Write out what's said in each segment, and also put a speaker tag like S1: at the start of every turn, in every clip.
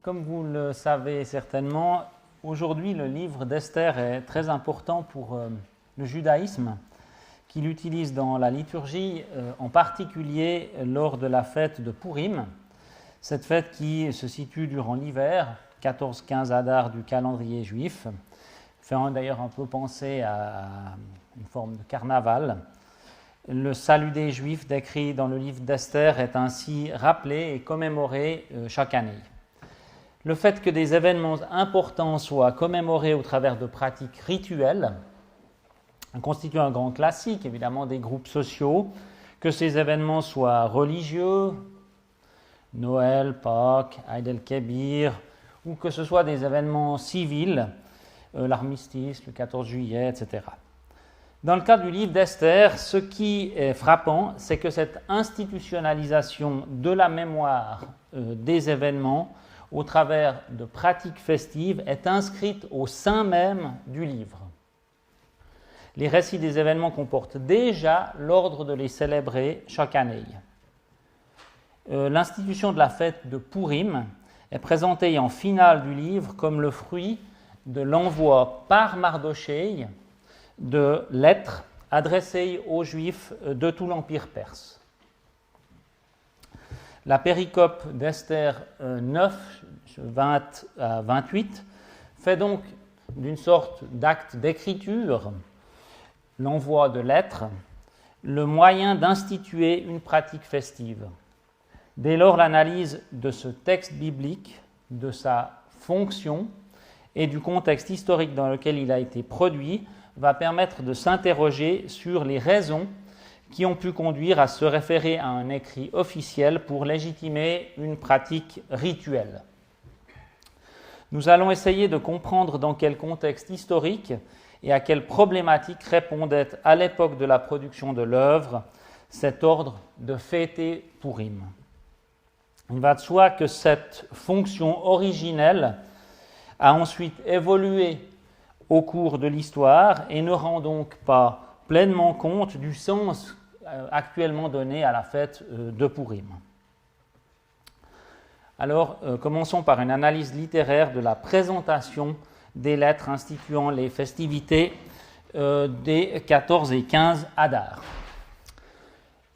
S1: Comme vous le savez certainement, aujourd'hui le livre d'Esther est très important pour le judaïsme, qu'il utilise dans la liturgie, en particulier lors de la fête de Purim, cette fête qui se situe durant l'hiver, 14-15 Adar du calendrier juif, fait d'ailleurs un peu penser à une forme de carnaval. Le salut des Juifs décrit dans le livre d'Esther est ainsi rappelé et commémoré chaque année. Le fait que des événements importants soient commémorés au travers de pratiques rituelles constitue un grand classique, évidemment, des groupes sociaux, que ces événements soient religieux, Noël, Pâques, Eid el-Kébir, ou que ce soit des événements civils, l'armistice, le 14 juillet, etc. Dans le cas du livre d'Esther, ce qui est frappant, c'est que cette institutionnalisation de la mémoire des événements au travers de pratiques festives est inscrite au sein même du livre. Les récits des événements comportent déjà l'ordre de les célébrer chaque année. L'institution de la fête de Purim est présentée en finale du livre comme le fruit de l'envoi par Mardochée de lettres adressées aux Juifs de tout l'Empire perse. La péricope d'Esther 9, 20 à 28, fait donc d'une sorte d'acte d'écriture, l'envoi de lettres, le moyen d'instituer une pratique festive. Dès lors, l'analyse de ce texte biblique, de sa fonction et du contexte historique dans lequel il a été produit, va permettre de s'interroger sur les raisons qui ont pu conduire à se référer à un écrit officiel pour légitimer une pratique rituelle. Nous allons essayer de comprendre dans quel contexte historique et à quelle problématique répondait à l'époque de la production de l'œuvre cet ordre de fêter Purim. Il va de soi que cette fonction originelle a ensuite évolué au cours de l'histoire et ne rend donc pas pleinement compte du sens actuellement donné à la fête de Purim. Alors, commençons par une analyse littéraire de la présentation des lettres instituant les festivités des 14 et 15 Adar.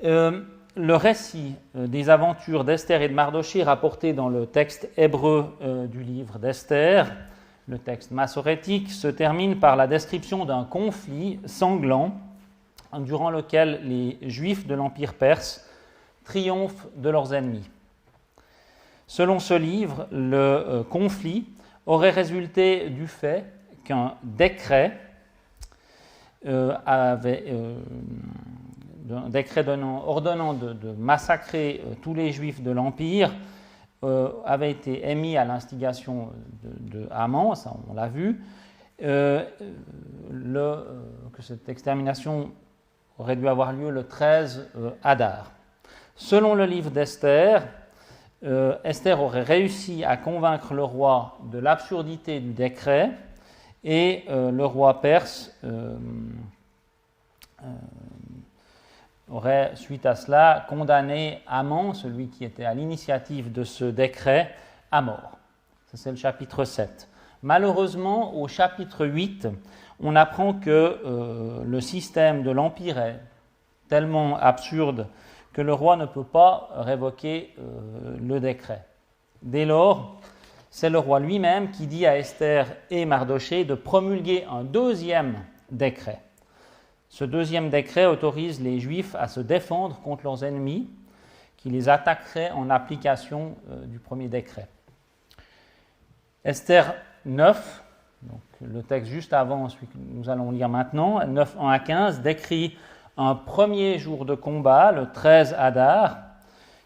S1: Le récit des aventures d'Esther et de Mardochée rapporté dans le texte hébreu du livre d'Esther, le texte massorétique, se termine par la description d'un conflit sanglant durant lequel les Juifs de l'Empire perse triomphent de leurs ennemis. Selon ce livre, le conflit aurait résulté du fait qu'un décret ordonnant de massacrer tous les Juifs de l'Empire avait été émis à l'instigation de Haman, ça on l'a vu, que cette extermination aurait dû avoir lieu le 13 Adar. Selon le livre d'Esther, Esther aurait réussi à convaincre le roi de l'absurdité du décret et le roi perse aurait, suite à cela, condamné Haman, celui qui était à l'initiative de ce décret, à mort. Ça, c'est le chapitre 7. Malheureusement, au chapitre 8, on apprend que le système de l'Empire est tellement absurde que le roi ne peut pas révoquer le décret. Dès lors, c'est le roi lui-même qui dit à Esther et Mardochée de promulguer un deuxième décret. Ce deuxième décret autorise les Juifs à se défendre contre leurs ennemis qui les attaqueraient en application du premier décret. Esther 9, donc le texte juste avant celui que nous allons lire maintenant, 9, 1 à 15, décrit un premier jour de combat, le 13 Adar,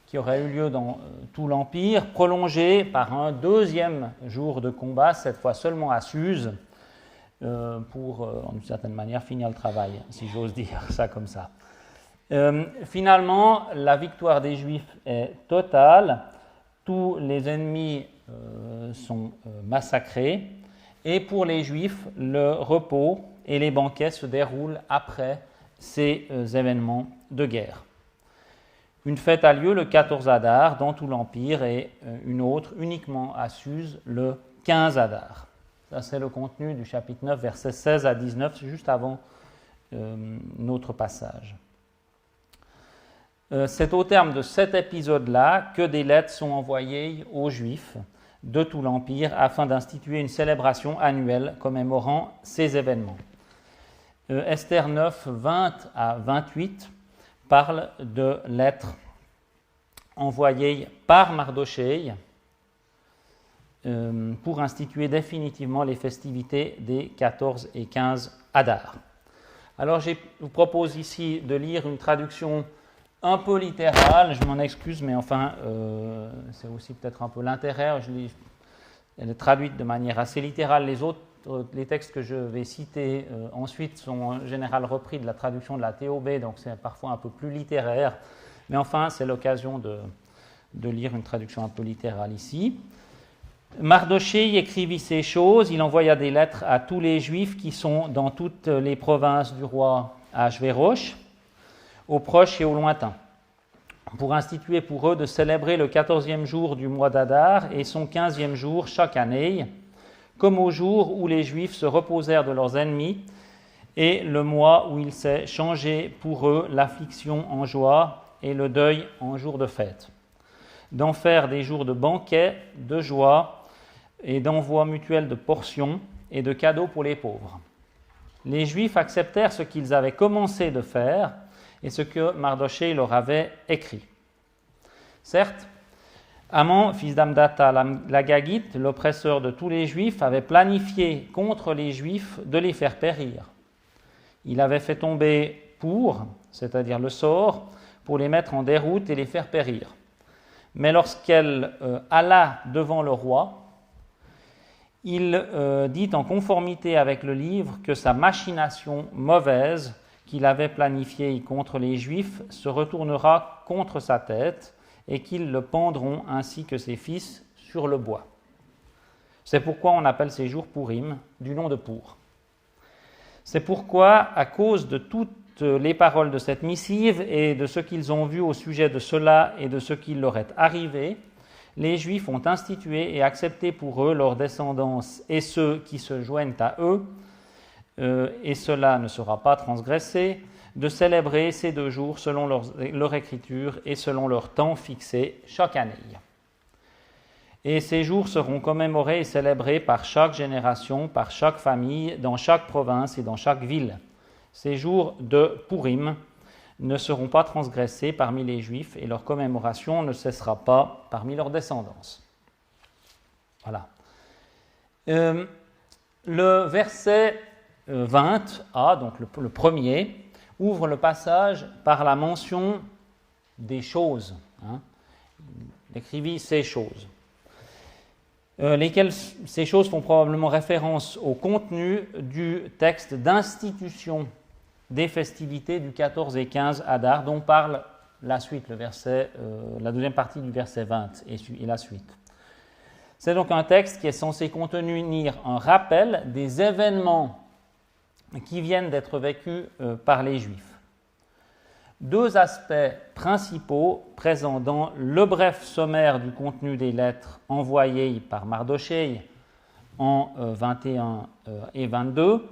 S1: qui aurait eu lieu dans tout l'Empire, prolongé par un deuxième jour de combat, cette fois seulement à Suse, pour, d'une certaine manière, finir le travail, si j'ose dire ça comme ça. Finalement, la victoire des Juifs est totale, tous les ennemis sont massacrés, et pour les Juifs, le repos et les banquets se déroulent après ces événements de guerre. Une fête a lieu le 14 Adar dans tout l'Empire et une autre uniquement à Suse le 15 Adar. Ça, c'est le contenu du chapitre 9, versets 16 à 19, juste avant notre passage. C'est au terme de cet épisode-là que des lettres sont envoyées aux Juifs de tout l'Empire afin d'instituer une célébration annuelle commémorant ces événements. Esther 9, 20 à 28 parle de lettres envoyées par Mardochée pour instituer définitivement les festivités des 14 et 15 Adar. Alors je vous propose ici de lire une traduction un peu littérale, je m'en excuse, mais enfin c'est aussi peut-être un peu l'intérêt, elle est traduite de manière assez littérale. Les textes que je vais citer ensuite sont en général repris de la traduction de la TOB, donc c'est parfois un peu plus littéraire, mais enfin c'est l'occasion de lire une traduction un peu littérale ici. Mardochée écrivit ces choses, il envoya des lettres à tous les Juifs qui sont dans toutes les provinces du roi Ahasvérosh, aux proches et aux lointains, pour instituer pour eux de célébrer le 14e jour du mois d'Adar et son 15e jour chaque année, comme au jour où les Juifs se reposèrent de leurs ennemis, et le mois où il s'est changé pour eux l'affliction en joie et le deuil en jour de fête, d'en faire des jours de banquet, de joie et d'envoi mutuel de portions et de cadeaux pour les pauvres. Les Juifs acceptèrent ce qu'ils avaient commencé de faire et ce que Mardochée leur avait écrit. Certes, Haman, fils d'Amdata l'Agagite, l'oppresseur de tous les Juifs, avait planifié contre les Juifs de les faire périr. Il avait fait tomber c'est-à-dire le sort, pour les mettre en déroute et les faire périr. Mais lorsqu'elle alla devant le roi, il dit en conformité avec le livre que sa machination mauvaise qu'il avait planifiée contre les Juifs se retournera contre sa tête et qu'ils le pendront ainsi que ses fils sur le bois. C'est pourquoi on appelle ces jours Pourim, du nom de Pour. C'est pourquoi, à cause de toutes les paroles de cette missive et de ce qu'ils ont vu au sujet de cela et de ce qui leur est arrivé, les Juifs ont institué et accepté pour eux, leur descendance et ceux qui se joignent à eux, et cela ne sera pas transgressé, de célébrer ces 2 jours selon leur écriture et selon leur temps fixé chaque année. Et ces jours seront commémorés et célébrés par chaque génération, par chaque famille, dans chaque province et dans chaque ville. Ces jours de Pourim ne seront pas transgressés parmi les Juifs et leur commémoration ne cessera pas parmi leur descendance. Voilà. Le verset 20a, donc le premier, ouvre le passage par la mention des choses. Il écrivit ces choses. Lesquelles ces choses font probablement référence au contenu du texte d'institution des festivités du 14 et 15 Adar, dont parle la suite, la deuxième partie du verset 20 et la suite. C'est donc un texte qui est censé contenir un rappel des événements qui viennent d'être vécus par les Juifs. 2 aspects principaux présents dans le bref sommaire du contenu des lettres envoyées par Mardochée en 21 et 22,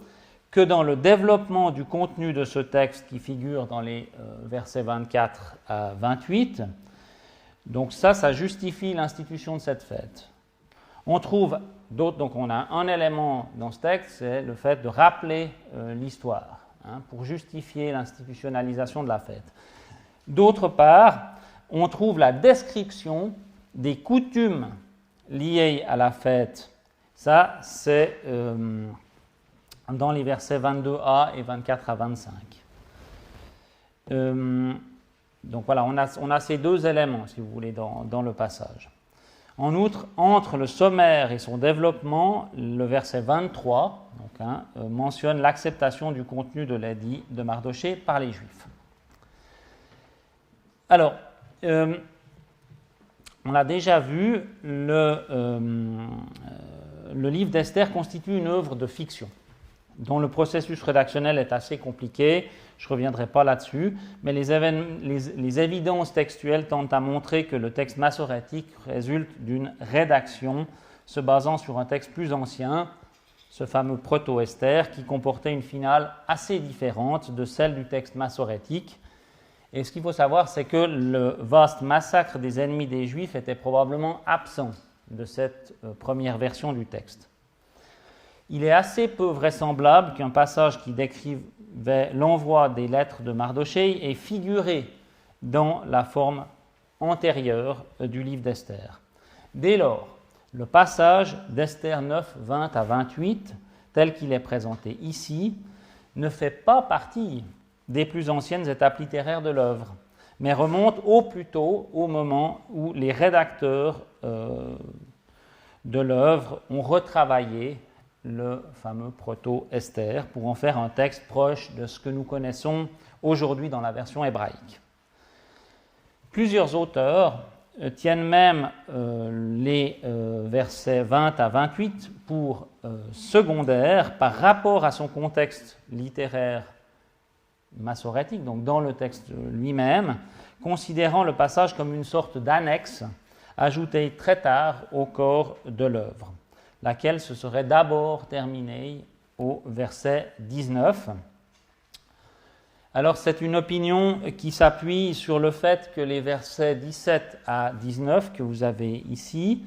S1: que dans le développement du contenu de ce texte qui figure dans les versets 24 à 28. Donc ça justifie l'institution de cette fête. On trouve d'autres, donc on a un élément dans ce texte, c'est le fait de rappeler l'histoire, pour justifier l'institutionnalisation de la fête. D'autre part, on trouve la description des coutumes liées à la fête. Ça, c'est dans les versets 22a et 24 à 25. Donc voilà, on a ces 2 éléments, si vous voulez, dans le passage. En outre, entre le sommaire et son développement, le verset 23 mentionne l'acceptation du contenu de l'édit de Mardochée par les Juifs. Alors, on a déjà vu, le livre d'Esther constitue une œuvre de fiction. dont le processus rédactionnel est assez compliqué. Je ne reviendrai pas là-dessus, mais les évidences textuelles tentent à montrer que le texte massorétique résulte d'une rédaction se basant sur un texte plus ancien, ce fameux proto-Esther, qui comportait une finale assez différente de celle du texte massorétique. Et ce qu'il faut savoir, c'est que le vaste massacre des ennemis des Juifs était probablement absent de cette première version du texte. Il est assez peu vraisemblable qu'un passage qui décrivait l'envoi des lettres de Mardochée ait figuré dans la forme antérieure du livre d'Esther. Dès lors, le passage d'Esther 9, 20 à 28, tel qu'il est présenté ici, ne fait pas partie des plus anciennes étapes littéraires de l'œuvre, mais remonte au plus tôt au moment où les rédacteurs de l'œuvre ont retravaillé le fameux proto-Esther pour en faire un texte proche de ce que nous connaissons aujourd'hui dans la version hébraïque. Plusieurs auteurs tiennent même les versets 20 à 28 pour secondaires par rapport à son contexte littéraire massorétique, donc dans le texte lui-même, considérant le passage comme une sorte d'annexe ajoutée très tard au corps de l'œuvre, laquelle se serait d'abord terminée au verset 19. Alors c'est une opinion qui s'appuie sur le fait que les versets 17 à 19 que vous avez ici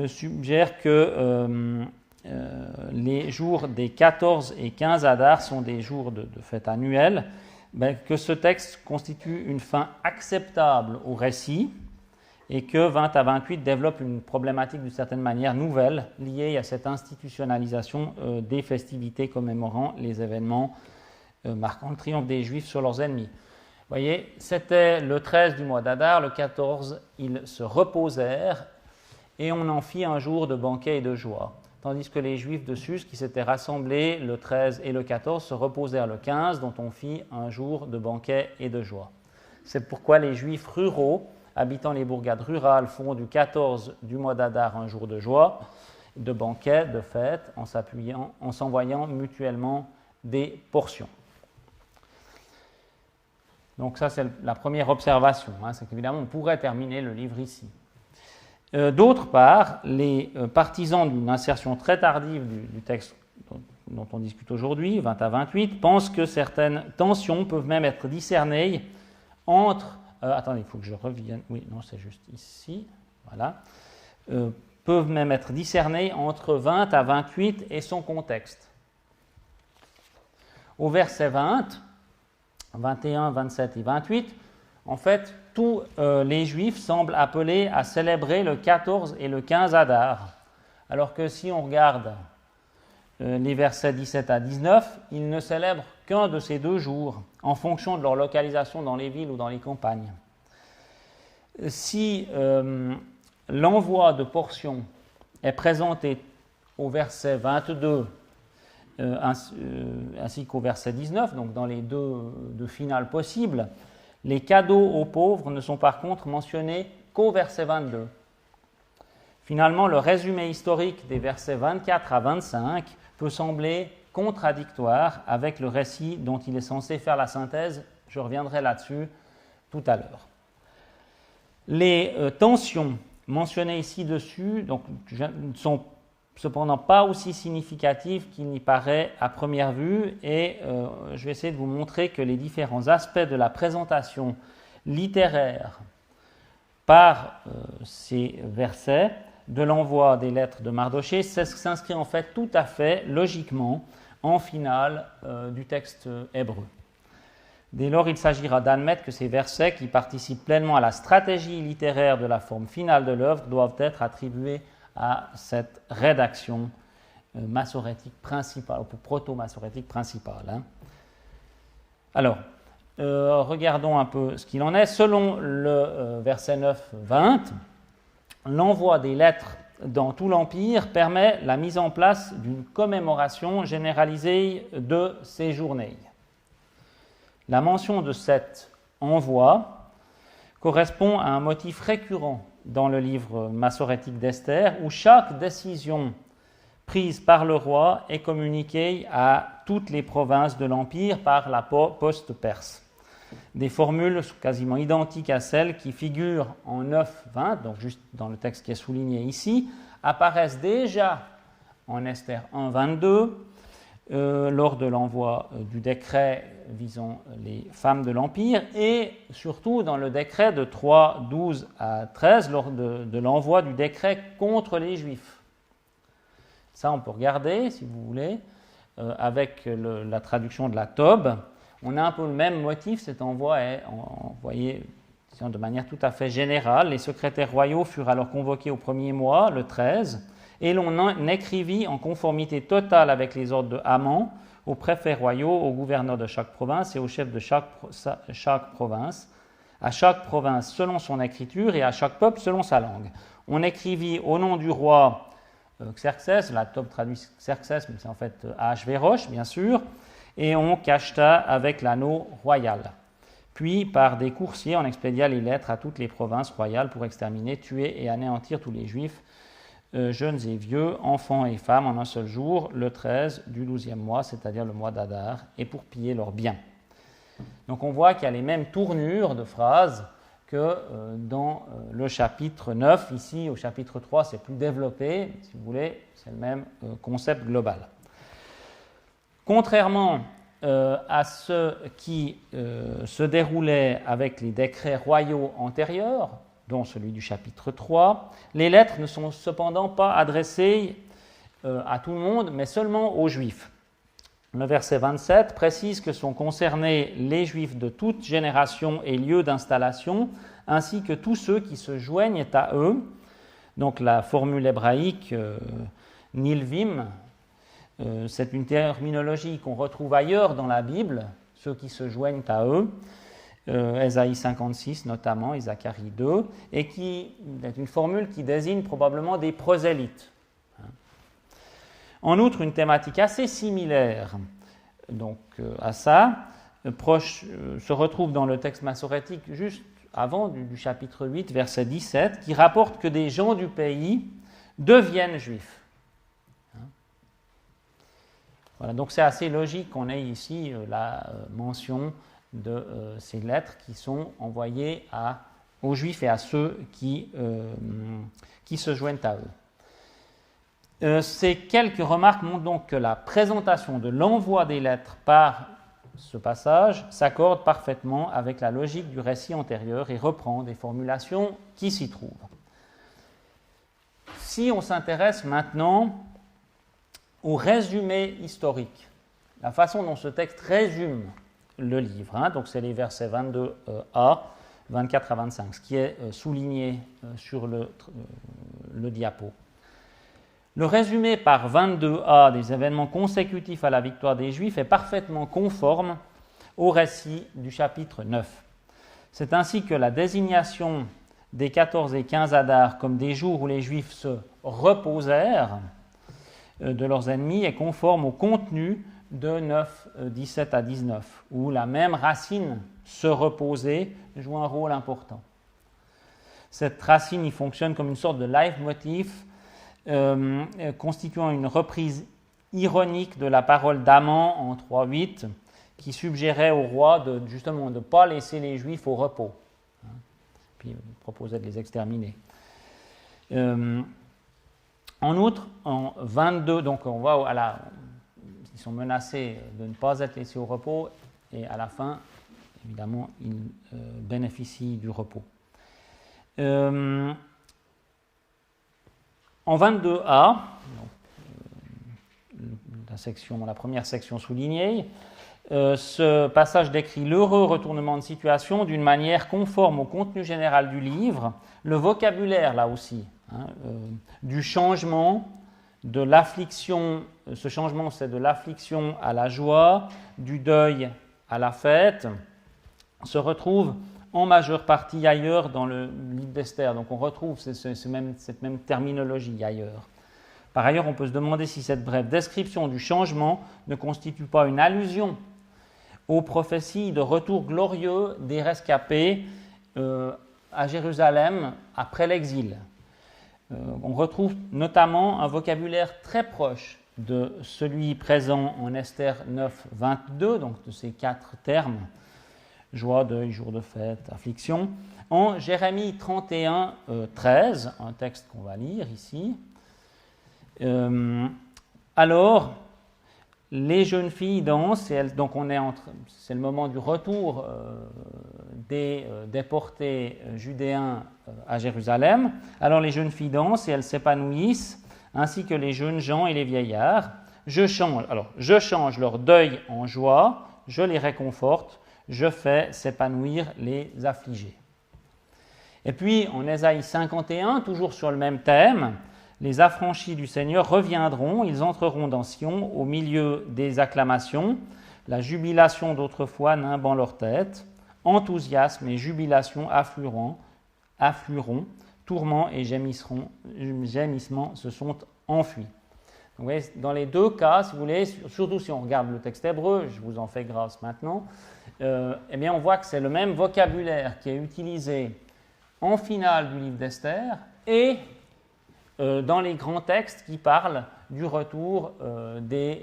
S1: suggèrent que les jours des 14 et 15 Adar sont des jours de fête annuelle, que ce texte constitue une fin acceptable au récit et que 20 à 28 développe une problématique d'une certaine manière nouvelle liée à cette institutionnalisation des festivités commémorant les événements marquant le triomphe des Juifs sur leurs ennemis. Vous voyez, c'était le 13 du mois d'Adar, le 14, ils se reposèrent et on en fit un jour de banquet et de joie. Tandis que les Juifs de Sus, qui s'étaient rassemblés le 13 et le 14, se reposèrent le 15, dont on fit un jour de banquet et de joie. C'est pourquoi les Juifs ruraux, habitant les bourgades rurales, font du 14 du mois d'Adar un jour de joie, de banquet, de fête, en s'envoyant mutuellement des portions. Donc ça, c'est la première observation, c'est qu'évidemment, on pourrait terminer le livre ici. D'autre part, les partisans d'une insertion très tardive du texte dont on discute aujourd'hui, 20 à 28, pensent que certaines tensions peuvent même être discernées entre... attendez, il faut que je revienne. Oui, non, c'est juste ici. Voilà. Peuvent même être discernées entre 20 à 28 et son contexte. Au verset 20, 21, 27 et 28, en fait, tous les Juifs semblent appelés à célébrer le 14 et le 15 Adar, alors que si on regarde les versets 17 à 19, ils ne célèbrent qu'un de ces deux jours, en fonction de leur localisation dans les villes ou dans les campagnes. Si l'envoi de portions est présenté au verset 22, ainsi qu'au verset 19, donc dans les deux finales possibles, les cadeaux aux pauvres ne sont par contre mentionnés qu'au verset 22. Finalement, le résumé historique des versets 24 à 25 peut sembler contradictoire avec le récit dont il est censé faire la synthèse. Je reviendrai là-dessus tout à l'heure. Les tensions mentionnées ici-dessus ne sont cependant pas aussi significatives qu'il n'y paraît à première vue, et je vais essayer de vous montrer que les différents aspects de la présentation littéraire par ces versets de l'envoi des lettres de Mardochée s'inscrit en fait tout à fait logiquement en finale du texte hébreu. Dès lors, il s'agira d'admettre que ces versets, qui participent pleinement à la stratégie littéraire de la forme finale de l'œuvre, doivent être attribués à cette rédaction massorétique principale, ou proto-massorétique principale. Alors, regardons un peu ce qu'il en est. Selon le verset 9-20, l'envoi des lettres dans tout l'Empire permet la mise en place d'une commémoration généralisée de ces journées. La mention de cet envoi correspond à un motif récurrent dans le livre massorétique d'Esther, où chaque décision prise par le roi et communiquée à toutes les provinces de l'Empire par la poste perse. Des formules quasiment identiques à celles qui figurent en 9-20, donc juste dans le texte qui est souligné ici, apparaissent déjà en Esther 1-22, lors de l'envoi du décret visant les femmes de l'Empire, et surtout dans le décret de 3-12 à 13, lors de l'envoi du décret contre les Juifs. Ça, on peut regarder, si vous voulez, avec la traduction de la Tob. On a un peu le même motif, cet envoi est envoyé de manière tout à fait générale. Les secrétaires royaux furent alors convoqués au premier mois, le 13, et l'on écrivit en conformité totale avec les ordres de Haman aux préfets royaux, aux gouverneurs de chaque province et aux chefs de chaque province, à chaque province selon son écriture et à chaque peuple selon sa langue. On écrivit au nom du roi Xerxès, la Tob traduit Xerxès, mais c'est en fait Ahasvérosh, bien sûr, et on cacheta avec l'anneau royal. Puis, par des coursiers, on expédia les lettres à toutes les provinces royales pour exterminer, tuer et anéantir tous les Juifs, jeunes et vieux, enfants et femmes, en un seul jour, le 13 du 12e mois, c'est-à-dire le mois d'Adar, et pour piller leurs biens. Donc on voit qu'il y a les mêmes tournures de phrases que dans le chapitre 9. Ici, au chapitre 3, c'est plus développé, si vous voulez, c'est le même concept global. Contrairement à ce qui se déroulait avec les décrets royaux antérieurs, dont celui du chapitre 3, les lettres ne sont cependant pas adressées à tout le monde, mais seulement aux Juifs. Le verset 27 précise que sont concernés les Juifs de toute génération et lieu d'installation, ainsi que tous ceux qui se joignent à eux. Donc la formule hébraïque nilvim, c'est une terminologie qu'on retrouve ailleurs dans la Bible, ceux qui se joignent à eux, Ésaïe 56 notamment, et Zacharie 2, et qui est une formule qui désigne probablement des prosélytes. En outre, une thématique assez similaire donc, à ça, se retrouve dans le texte massorétique juste avant du chapitre 8, verset 17, qui rapporte que des gens du pays deviennent juifs. Voilà, donc c'est assez logique qu'on ait ici la mention de ces lettres qui sont envoyées aux Juifs et à ceux qui se joignent à eux. Ces quelques remarques montrent donc que la présentation de l'envoi des lettres par ce passage s'accorde parfaitement avec la logique du récit antérieur et reprend des formulations qui s'y trouvent. Si on s'intéresse maintenant au résumé historique, la façon dont ce texte résume le livre, donc c'est les versets 22a, 24 à 25, ce qui est souligné sur le diapo. Le résumé par 22a des événements consécutifs à la victoire des Juifs est parfaitement conforme au récit du chapitre 9. C'est ainsi que la désignation des 14 et 15 Adar comme des jours où les Juifs se reposèrent de leurs ennemis est conforme au contenu de 9, 17 à 19, où la même racine se reposer joue un rôle important. Cette racine y fonctionne comme une sorte de leitmotiv constituant une reprise ironique de la parole d'Aman en 3.8 qui suggérait au roi de ne pas laisser les Juifs au repos, puis proposait de les exterminer. En outre, en 22, donc on voit ils sont menacés de ne pas être laissés au repos et à la fin, évidemment, ils bénéficient du repos. En 22a, la première section soulignée, ce passage décrit l'heureux retournement de situation d'une manière conforme au contenu général du livre, le vocabulaire là aussi, du changement, de l'affliction, ce changement c'est de l'affliction à la joie, du deuil à la fête, se retrouve en majeure partie ailleurs dans le livre d'Esther. Donc on retrouve cette même terminologie ailleurs. Par ailleurs, on peut se demander si cette brève description du changement ne constitue pas une allusion aux prophéties de retour glorieux des rescapés à Jérusalem après l'exil. on retrouve notamment un vocabulaire très proche de celui présent en Esther 9, 22, donc de ces 4 termes, joie, deuil, jour de fête, affliction, en Jérémie 31, 13, un texte qu'on va lire ici. Alors, les jeunes filles dansent, donc c'est le moment du retour des déportés judéens à Jérusalem. Alors les jeunes filles dansent et elles s'épanouissent, ainsi que les jeunes gens et les vieillards. Je change leur deuil en joie, je les réconforte, je fais s'épanouir les affligés. Et puis en Ésaïe 51, toujours sur le même thème, les affranchis du Seigneur reviendront, ils entreront dans Sion au milieu des acclamations, la jubilation d'autrefois nimbant leur tête, enthousiasme et jubilation afflueront, tourments et gémissements se sont enfuis. Donc, vous voyez, dans les 2 cas, si vous voulez, surtout si on regarde le texte hébreu, je vous en fais grâce maintenant, eh bien on voit que c'est le même vocabulaire qui est utilisé en finale du livre d'Esther et dans les grands textes qui parlent du retour des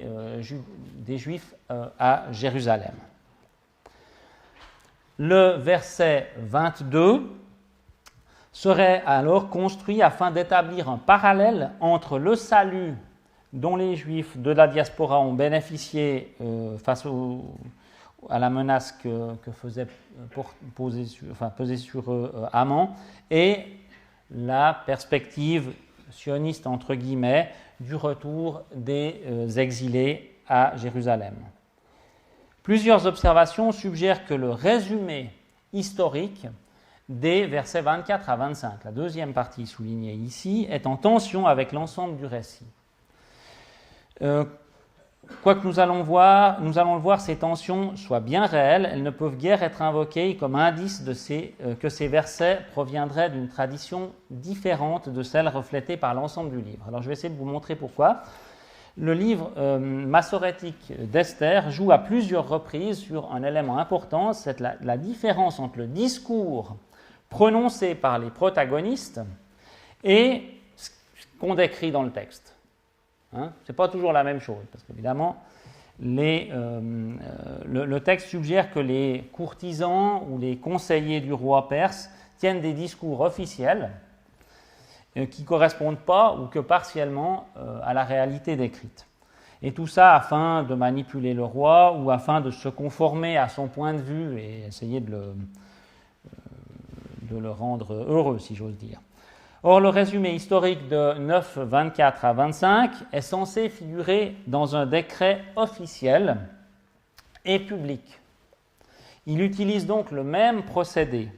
S1: Juifs à Jérusalem. Le verset 22 serait alors construit afin d'établir un parallèle entre le salut dont les Juifs de la diaspora ont bénéficié face à la menace que faisait peser sur eux Haman, et la perspective sioniste, entre guillemets, du retour des exilés à Jérusalem. Plusieurs observations suggèrent que le résumé historique des versets 24 à 25, la deuxième partie soulignée ici, est en tension avec l'ensemble du récit. Quoique nous allons le voir, ces tensions soient bien réelles, elles ne peuvent guère être invoquées comme indice que ces versets proviendraient d'une tradition différente de celle reflétée par l'ensemble du livre. Alors je vais essayer de vous montrer pourquoi. Le livre massorétique d'Esther joue à plusieurs reprises sur un élément important, c'est la différence entre le discours prononcé par les protagonistes et ce qu'on décrit dans le texte. Ce n'est pas toujours la même chose, parce qu'évidemment, le texte suggère que les courtisans ou les conseillers du roi perse tiennent des discours officiels qui ne correspondent pas ou que partiellement à la réalité décrite. Et tout ça afin de manipuler le roi ou afin de se conformer à son point de vue et essayer de le rendre heureux, si j'ose dire. Or, le résumé historique de 9, 24 à 25 est censé figurer dans un décret officiel et public. Il utilise donc le même procédé.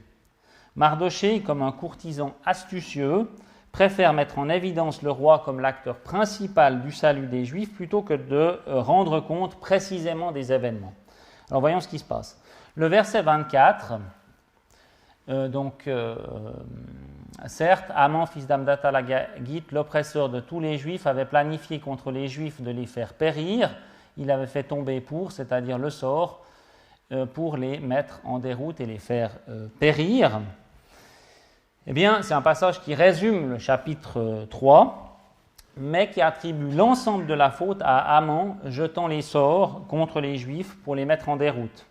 S1: Mardochée, comme un courtisan astucieux, préfère mettre en évidence le roi comme l'acteur principal du salut des Juifs plutôt que de rendre compte précisément des événements. Alors voyons ce qui se passe. Le verset 24, certes, Haman, fils d'Amdata l'Agagite, l'oppresseur de tous les Juifs, avait planifié contre les Juifs de les faire périr. Il avait fait tomber c'est-à-dire le sort, pour les mettre en déroute et les faire périr. Eh bien, c'est un passage qui résume le chapitre 3, mais qui attribue l'ensemble de la faute à Haman, jetant les sorts contre les Juifs pour les mettre en déroute,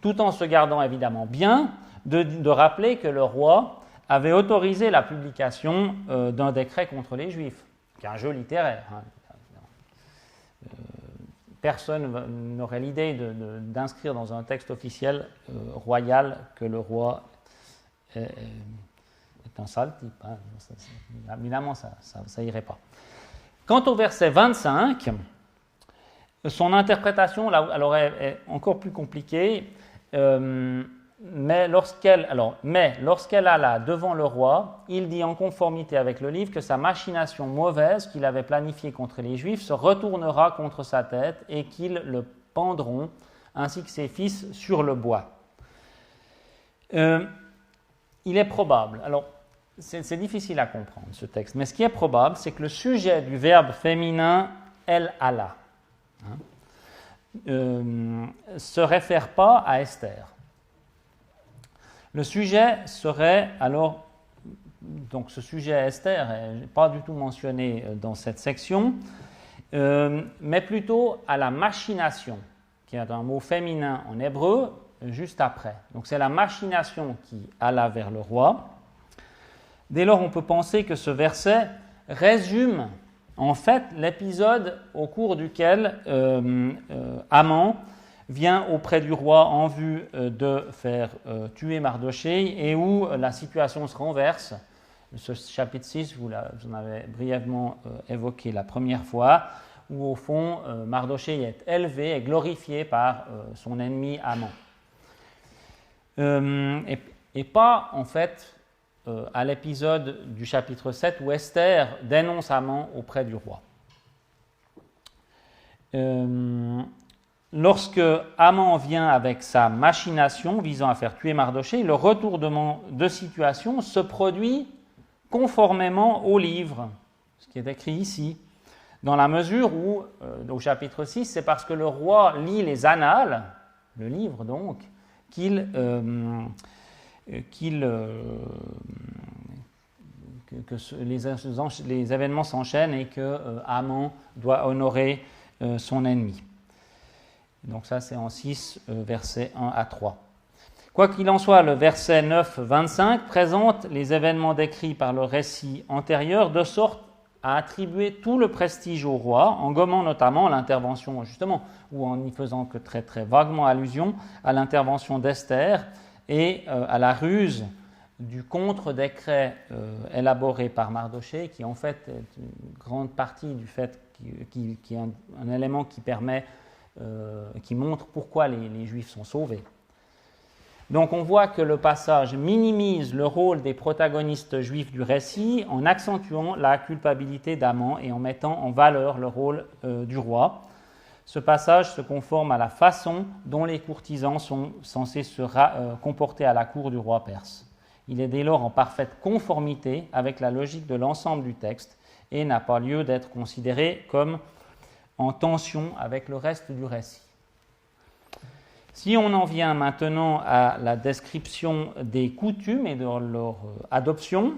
S1: tout en se gardant évidemment bien de rappeler que le roi avait autorisé la publication d'un décret contre les Juifs, qui est un jeu littéraire. Personne n'aurait l'idée d'inscrire dans un texte officiel royal que le roi est un sale type. Évidemment, ça irait pas. Quant au verset 25, son interprétation alors est encore plus compliquée. Mais lorsqu'elle alla devant le roi, il dit en conformité avec le livre que sa machination mauvaise qu'il avait planifiée contre les Juifs se retournera contre sa tête et qu'ils le pendront, ainsi que ses fils, sur le bois. Il est probable, alors c'est difficile à comprendre ce texte, mais ce qui est probable, c'est que le sujet du verbe féminin « elle alla » se réfère pas à Esther. Le sujet serait alors donc ce sujet Esther n'est pas du tout mentionné dans cette section, mais plutôt à la machination, qui est un mot féminin en hébreu, juste après. Donc c'est la machination qui alla vers le roi. Dès lors, on peut penser que ce verset résume en fait l'épisode au cours duquel Haman vient auprès du roi en vue de faire tuer Mardochée et où la situation se renverse. Ce chapitre 6, vous en avez brièvement évoqué la première fois, où au fond Mardochée est élevé et glorifié par son ennemi Haman. Et pas en fait à l'épisode du chapitre 7 où Esther dénonce Haman auprès du roi. Lorsque Haman vient avec sa machination visant à faire tuer Mardochée, le retournement de situation se produit conformément au livre, ce qui est écrit ici, dans la mesure où, au chapitre 6, c'est parce que le roi lit les annales, le livre donc, que les événements s'enchaînent et que Haman doit honorer son ennemi. Donc ça, c'est en 6, versets 1 à 3. Quoi qu'il en soit, le verset 9, 25 présente les événements décrits par le récit antérieur de sorte à attribuer tout le prestige au roi, en gommant notamment l'intervention, justement, ou en y faisant que très très vaguement allusion à l'intervention d'Esther et à la ruse du contre-décret élaboré par Mardochée, qui en fait est une grande partie du fait qui est un élément qui permet, qui montre pourquoi les Juifs sont sauvés. Donc on voit que le passage minimise le rôle des protagonistes juifs du récit en accentuant la culpabilité d'Haman et en mettant en valeur le rôle du roi. Ce passage se conforme à la façon dont les courtisans sont censés se comporter à la cour du roi perse. Il est dès lors en parfaite conformité avec la logique de l'ensemble du texte et n'a pas lieu d'être considéré comme en tension avec le reste du récit. Si on en vient maintenant à la description des coutumes et de leur adoption,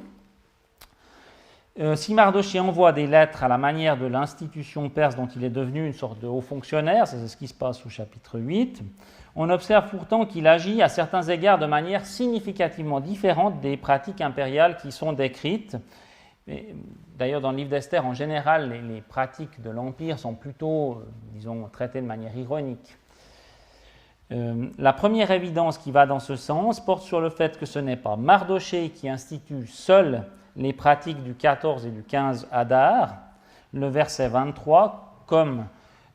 S1: si Mardochée envoie des lettres à la manière de l'institution perse dont il est devenu une sorte de haut fonctionnaire, c'est ce qui se passe au chapitre 8, on observe pourtant qu'il agit à certains égards de manière significativement différente des pratiques impériales qui sont décrites. D'ailleurs, dans le livre d'Esther, en général, les pratiques de l'Empire sont plutôt, disons, traitées de manière ironique. La première évidence qui va dans ce sens porte sur le fait que ce n'est pas Mardochée qui institue seul les pratiques du 14 et du 15 Adar. Le verset 23, comme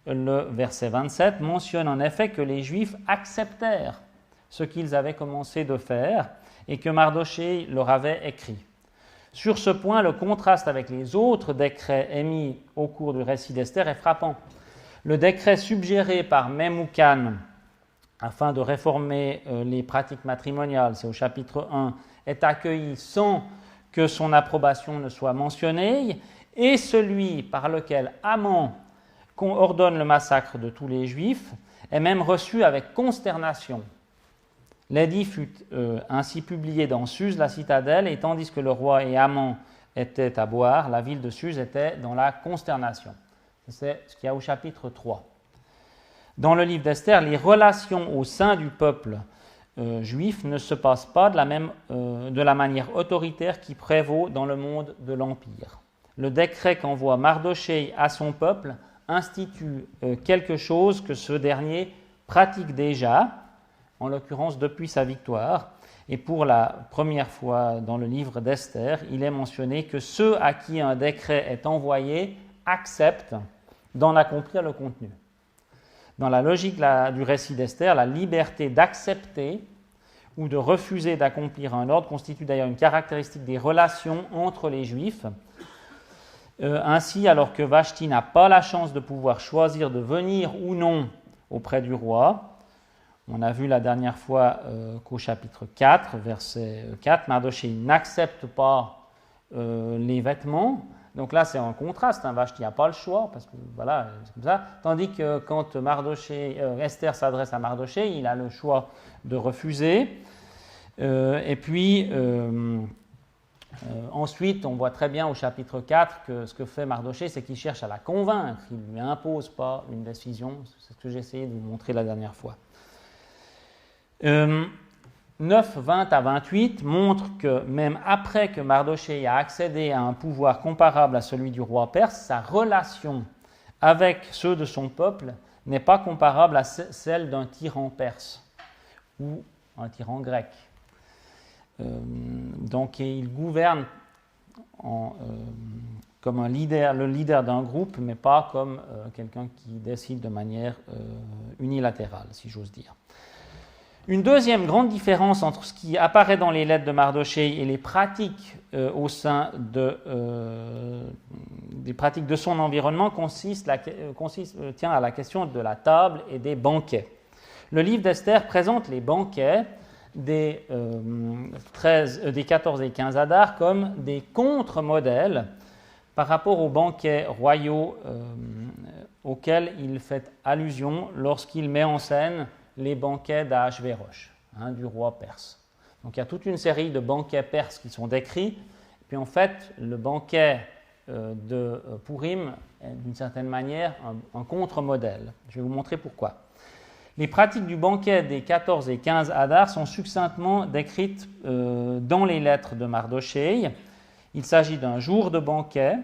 S1: le verset 27, mentionne en effet que les Juifs acceptèrent ce qu'ils avaient commencé de faire et que Mardochée leur avait écrit. Sur ce point, le contraste avec les autres décrets émis au cours du récit d'Esther est frappant. Le décret suggéré par Memucan afin de réformer les pratiques matrimoniales, c'est au chapitre 1, est accueilli sans que son approbation ne soit mentionnée, et celui par lequel Haman ordonne le massacre de tous les Juifs est même reçu avec consternation. L'édit fut ainsi publié dans Suse, la citadelle, et tandis que le roi et Haman étaient à boire, la ville de Suse était dans la consternation. C'est ce qu'il y a au chapitre 3. Dans le livre d'Esther, les relations au sein du peuple juif ne se passent pas de la manière autoritaire qui prévaut dans le monde de l'Empire. Le décret qu'envoie Mardochée à son peuple institue quelque chose que ce dernier pratique déjà, en l'occurrence depuis sa victoire, et pour la première fois dans le livre d'Esther, il est mentionné que ceux à qui un décret est envoyé acceptent d'en accomplir le contenu. Dans la logique du récit d'Esther, la liberté d'accepter ou de refuser d'accomplir un ordre constitue d'ailleurs une caractéristique des relations entre les Juifs. Ainsi, alors que Vashti n'a pas la chance de pouvoir choisir de venir ou non auprès du roi, on a vu la dernière fois qu'au chapitre 4, verset 4, Mardochée n'accepte pas les vêtements. Donc là, c'est un contraste. Vashti n'a pas le choix, parce que voilà, c'est comme ça. Tandis que quand Esther s'adresse à Mardochée, il a le choix de refuser. Et puis, Ensuite, on voit très bien au chapitre 4 que ce que fait Mardochée, c'est qu'il cherche à la convaincre, il ne lui impose pas une décision, c'est ce que j'ai essayé de vous montrer la dernière fois. 9, 20 à 28 montrent que même après que Mardochée a accédé à un pouvoir comparable à celui du roi perse, sa relation avec ceux de son peuple n'est pas comparable à celle d'un tyran perse ou un tyran grec. Donc il gouverne comme le leader d'un groupe, mais pas comme quelqu'un qui décide de manière unilatérale, si j'ose dire. Une deuxième grande différence entre ce qui apparaît dans les lettres de Mardochée et les pratiques au sein des pratiques de son environnement tient à la question de la table et des banquets. Le livre d'Esther présente les banquets des 14 et 15 Adar comme des contre-modèles par rapport aux banquets royaux auxquels il fait allusion lorsqu'il met en scène les banquets d'Ahasvérosh, du roi perse. Donc il y a toute une série de banquets perses qui sont décrits, puis en fait le banquet de Purim est d'une certaine manière un contre-modèle. Je vais vous montrer pourquoi. Les pratiques du banquet des 14 et 15 Adar sont succinctement décrites dans les lettres de Mardochée. Il s'agit d'un jour de banquet,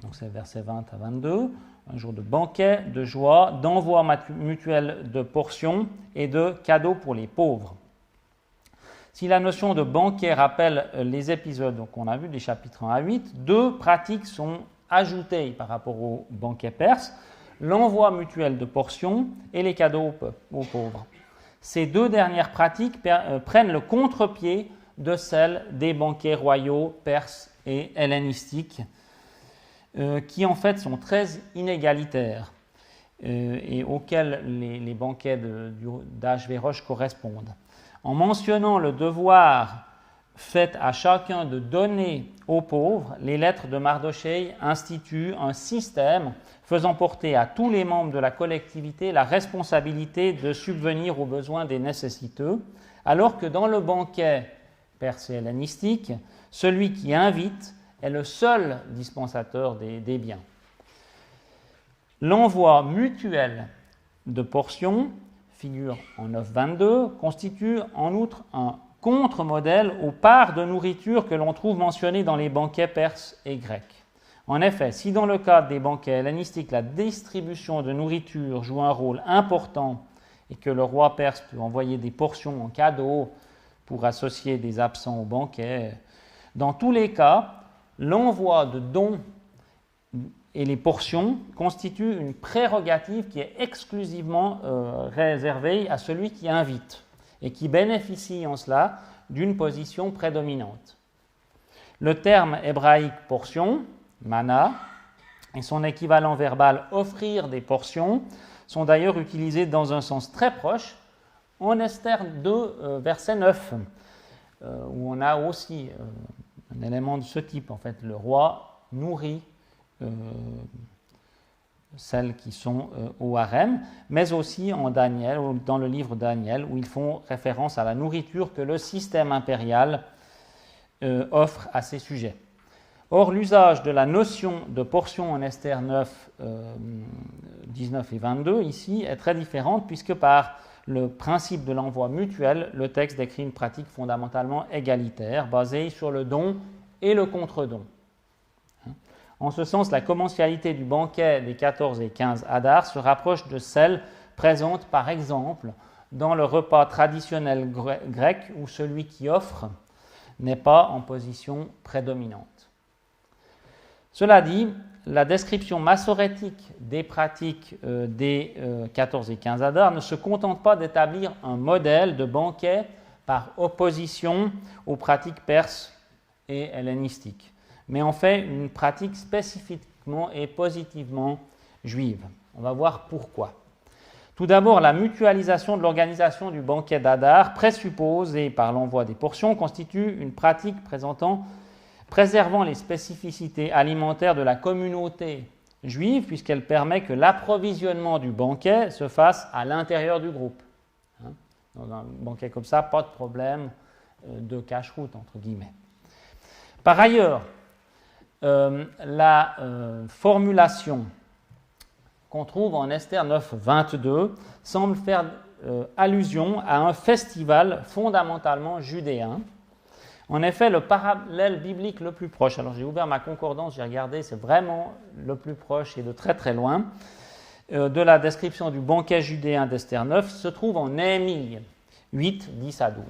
S1: donc c'est versets 20 à 22, un jour de banquet, de joie, d'envoi mutuel de portions et de cadeaux pour les pauvres. Si la notion de banquet rappelle les épisodes qu'on a vus des chapitres 1 à 8, deux pratiques sont ajoutées par rapport au banquet perse, l'envoi mutuel de portions et les cadeaux aux pauvres. Ces deux dernières pratiques prennent le contre-pied de celles des banquets royaux perses et hellénistiques, qui en fait sont très inégalitaires et auxquels les banquets d'Ahasvérosh correspondent. En mentionnant le devoir fait à chacun de donner aux pauvres, les lettres de Mardochée instituent un système faisant porter à tous les membres de la collectivité la responsabilité de subvenir aux besoins des nécessiteux, alors que dans le banquet perse et hellénistique, celui qui invite est le seul dispensateur des biens. L'envoi mutuel de portions, figure en 9.22, constitue en outre un contre-modèle aux parts de nourriture que l'on trouve mentionnées dans les banquets perses et grecs. En effet, si dans le cadre des banquets hellénistiques, la distribution de nourriture joue un rôle important et que le roi perse peut envoyer des portions en cadeau pour associer des absents au banquet, dans tous les cas, l'envoi de dons et les portions constituent une prérogative qui est exclusivement réservée à celui qui invite et qui bénéficie en cela d'une position prédominante. Le terme hébraïque portion, mana, et son équivalent verbal offrir des portions sont d'ailleurs utilisés dans un sens très proche en Esther 2, verset 9, où on a aussi un élément de ce type. En fait, le roi nourrit celles qui sont au harem, mais aussi en Daniel, dans le livre Daniel, où ils font référence à la nourriture que le système impérial offre à ces sujets. Or, l'usage de la notion de portion en Esther 9, 19 et 22, ici, est très différente, puisque par le principe de l'envoi mutuel, le texte décrit une pratique fondamentalement égalitaire, basée sur le don et le contre-don. En ce sens, la commensalité du banquet des 14 et 15 Adar se rapproche de celle présente, par exemple, dans le repas traditionnel grec, où celui qui offre n'est pas en position prédominante. Cela dit, la description massorétique des pratiques des 14 et 15 Adar ne se contente pas d'établir un modèle de banquet par opposition aux pratiques perses et hellénistiques, mais en fait une pratique spécifiquement et positivement juive. On va voir pourquoi. Tout d'abord, la mutualisation de l'organisation du banquet d'Adar, présupposée par l'envoi des portions, constitue une pratique préservant les spécificités alimentaires de la communauté juive, puisqu'elle permet que l'approvisionnement du banquet se fasse à l'intérieur du groupe. Dans un banquet comme ça, pas de problème de cache-route, entre guillemets. Par ailleurs, la formulation qu'on trouve en Esther 9, 22 semble faire allusion à un festival fondamentalement judéen. En effet, le parallèle biblique le plus proche, alors j'ai ouvert ma concordance, j'ai regardé, c'est vraiment le plus proche et de très très loin, de la description du banquet judéen d'Esther 9 se trouve en Néhémie 8, 10 à 12.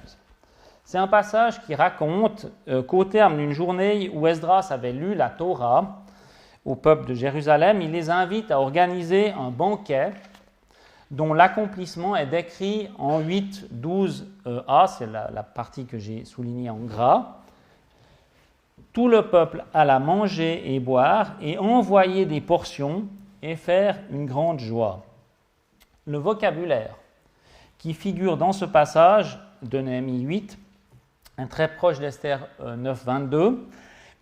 S1: C'est un passage qui raconte qu'au terme d'une journée où Esdras avait lu la Torah au peuple de Jérusalem, il les invite à organiser un banquet dont l'accomplissement est décrit en 8, 12a, c'est la partie que j'ai soulignée en gras. Tout le peuple alla manger et boire et envoyer des portions et faire une grande joie. Le vocabulaire qui figure dans ce passage de Néhémie 8 est très proche d'Esther 9, 22,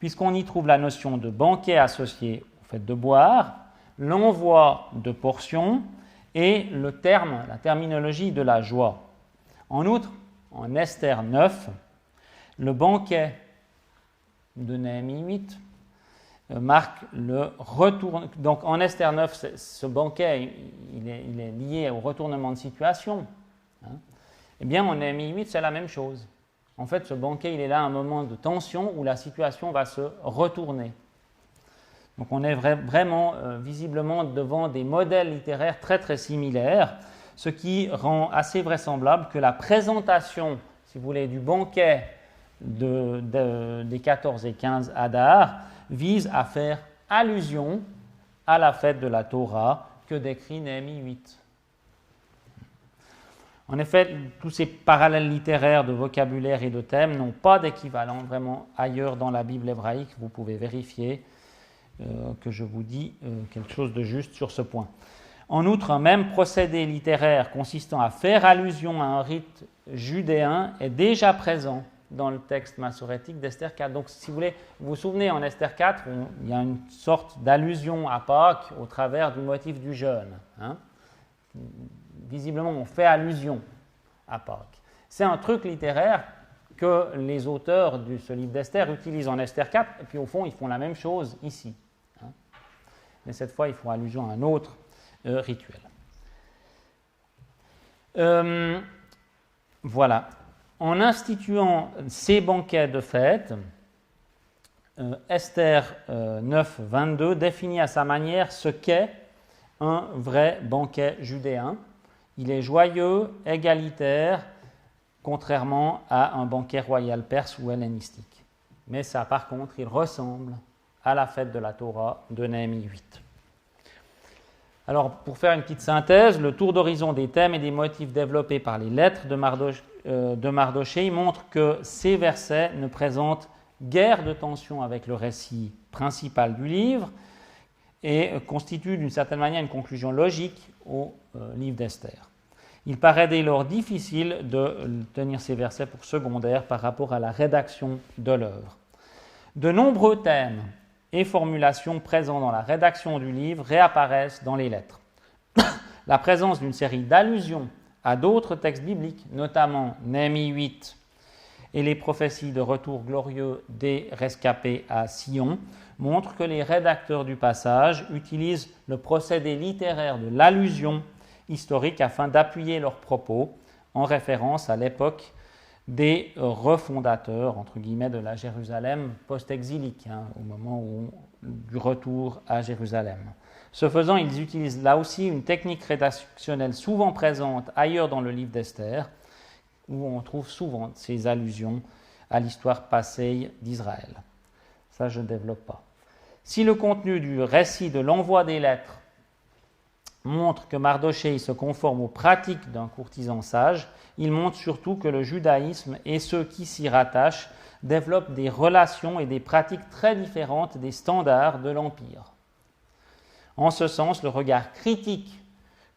S1: puisqu'on y trouve la notion de banquet associé au fait de boire, l'envoi de portions et la terminologie de la joie. En outre, en Esther 9, le banquet de Néhémie 8 marque le retour. Donc en Esther 9, ce banquet il est lié au retournement de situation. Eh bien, en Néhémie 8, c'est la même chose. En fait, ce banquet, il est là à un moment de tension où la situation va se retourner. Donc on est vraiment visiblement devant des modèles littéraires très très similaires, ce qui rend assez vraisemblable que la présentation, si vous voulez, du banquet des 14 et 15 Adar vise à faire allusion à la fête de la Torah que décrit Néhémie 8. En effet, tous ces parallèles littéraires de vocabulaire et de thèmes n'ont pas d'équivalent vraiment ailleurs dans la Bible hébraïque. Vous pouvez vérifier que je vous dis quelque chose de juste sur ce point. En outre, un même procédé littéraire consistant à faire allusion à un rite judéen est déjà présent dans le texte massorétique d'Esther 4. Donc, si vous vous souvenez, en Esther 4, il y a une sorte d'allusion à Pâques au travers du motif du jeûne. Visiblement, on fait allusion à Pâques. C'est un truc littéraire que les auteurs de ce livre d'Esther utilisent en Esther 4, et puis au fond, ils font la même chose ici. Mais cette fois, ils font allusion à un autre rituel. Voilà. En instituant ces banquets de fête, Esther 9, 22 définit à sa manière ce qu'est un vrai banquet judéen. Il est joyeux, égalitaire, contrairement à un banquet royal perse ou hellénistique. Mais ça, par contre, il ressemble à la fête de la Torah de Néhémie 8. Alors, pour faire une petite synthèse, le tour d'horizon des thèmes et des motifs développés par les lettres de Mardochée montre que ces versets ne présentent guère de tension avec le récit principal du livre et constituent d'une certaine manière une conclusion logique au livre d'Esther. Il paraît dès lors difficile de tenir ces versets pour secondaires par rapport à la rédaction de l'œuvre. De nombreux thèmes et formulations présents dans la rédaction du livre réapparaissent dans les lettres. La présence d'une série d'allusions à d'autres textes bibliques, notamment Néhémie 8 et les prophéties de retour glorieux des rescapés à Sion, montre que les rédacteurs du passage utilisent le procédé littéraire de l'allusion historique afin d'appuyer leurs propos en référence à l'époque des refondateurs, entre guillemets, de la Jérusalem post-exilique, au moment du retour à Jérusalem. Ce faisant, ils utilisent là aussi une technique rédactionnelle souvent présente ailleurs dans le livre d'Esther, où on trouve souvent ces allusions à l'histoire passée d'Israël. Ça, je ne développe pas. Si le contenu du récit de l'envoi des lettres montre que Mardochée se conforme aux pratiques d'un courtisan sage, il montre surtout que le judaïsme et ceux qui s'y rattachent développent des relations et des pratiques très différentes des standards de l'Empire. En ce sens, le regard critique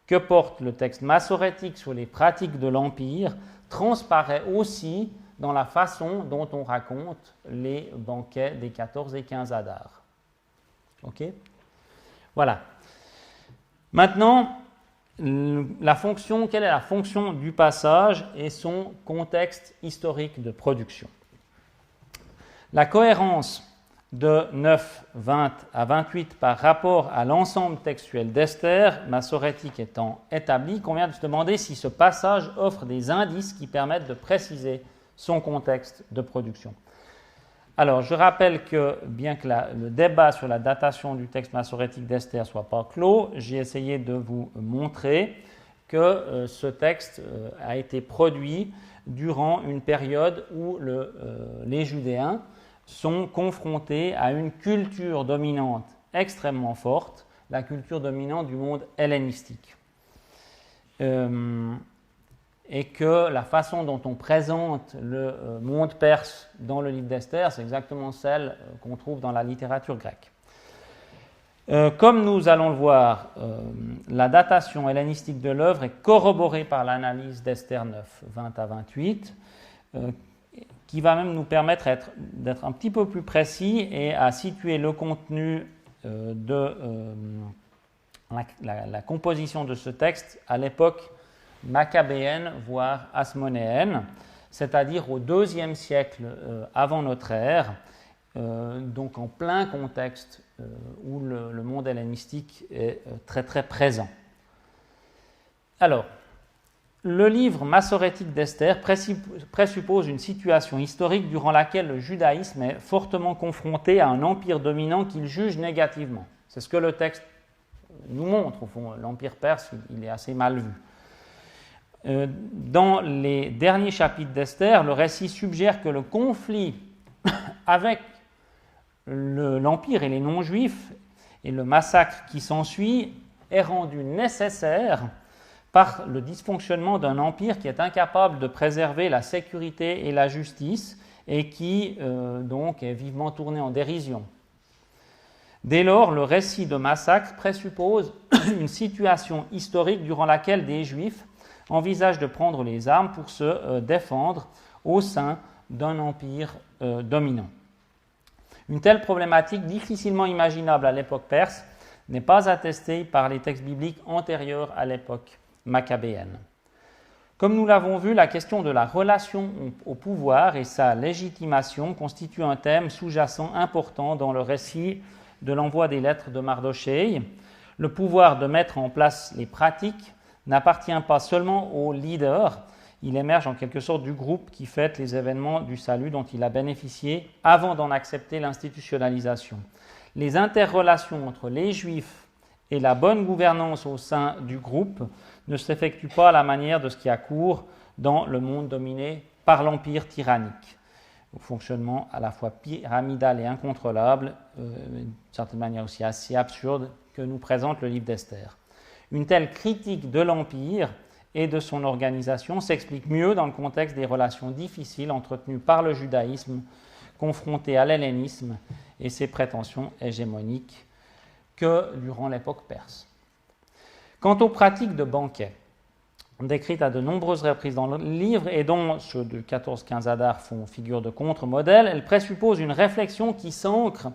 S1: que porte le texte massorétique sur les pratiques de l'Empire transparaît aussi dans la façon dont on raconte les banquets des 14 et 15 Adar. Ok ? Voilà. Maintenant, quelle est la fonction du passage et son contexte historique de production ? La cohérence de 9, 20 à 28 par rapport à l'ensemble textuel d'Esther, massorétique étant établi, convient de se demander si ce passage offre des indices qui permettent de préciser son contexte de production. Alors, je rappelle que, bien que le débat sur la datation du texte massorétique d'Esther ne soit pas clos, j'ai essayé de vous montrer que ce texte a été produit durant une période où les Judéens sont confrontés à une culture dominante extrêmement forte, la culture dominante du monde hellénistique. Et que la façon dont on présente le monde perse dans le livre d'Esther, c'est exactement celle qu'on trouve dans la littérature grecque. Comme nous allons le voir, la datation hellénistique de l'œuvre est corroborée par l'analyse d'Esther 9, 20 à 28, qui va même nous permettre d'être un petit peu plus précis et à situer le contenu de la composition de ce texte à l'époque maccabéenne, voire hasmonéenne, c'est-à-dire au IIe siècle avant notre ère, donc en plein contexte où le monde hellénistique est très très présent. Alors, le livre massorétique d'Esther présuppose une situation historique durant laquelle le judaïsme est fortement confronté à un empire dominant qu'il juge négativement. C'est ce que le texte nous montre, au fond. L'empire perse, il est assez mal vu. Dans les derniers chapitres d'Esther, le récit suggère que le conflit avec l'empire et les non-juifs et le massacre qui s'ensuit est rendu nécessaire par le dysfonctionnement d'un empire qui est incapable de préserver la sécurité et la justice et qui donc est vivement tourné en dérision. Dès lors, le récit de massacre présuppose une situation historique durant laquelle des Juifs envisagent de prendre les armes pour se défendre au sein d'un empire dominant. Une telle problématique, difficilement imaginable à l'époque perse, n'est pas attestée par les textes bibliques antérieurs à l'époque maccabéenne. Comme nous l'avons vu, la question de la relation au pouvoir et sa légitimation constitue un thème sous-jacent important dans le récit de l'envoi des lettres de Mardochée. Le pouvoir de mettre en place les pratiques n'appartient pas seulement au leader, il émerge en quelque sorte du groupe qui fête les événements du salut dont il a bénéficié avant d'en accepter l'institutionnalisation. Les interrelations entre les Juifs et la bonne gouvernance au sein du groupe ne s'effectuent pas à la manière de ce qui a cours dans le monde dominé par l'empire tyrannique, au fonctionnement à la fois pyramidal et incontrôlable, d'une certaine manière aussi assez absurde, que nous présente le livre d'Esther. Une telle critique de l'empire et de son organisation s'explique mieux dans le contexte des relations difficiles entretenues par le judaïsme confronté à l'hellénisme et ses prétentions hégémoniques que durant l'époque perse. Quant aux pratiques de banquet, décrites à de nombreuses reprises dans le livre et dont ceux de 14-15 Adar font figure de contre-modèle, elles présupposent une réflexion qui s'ancre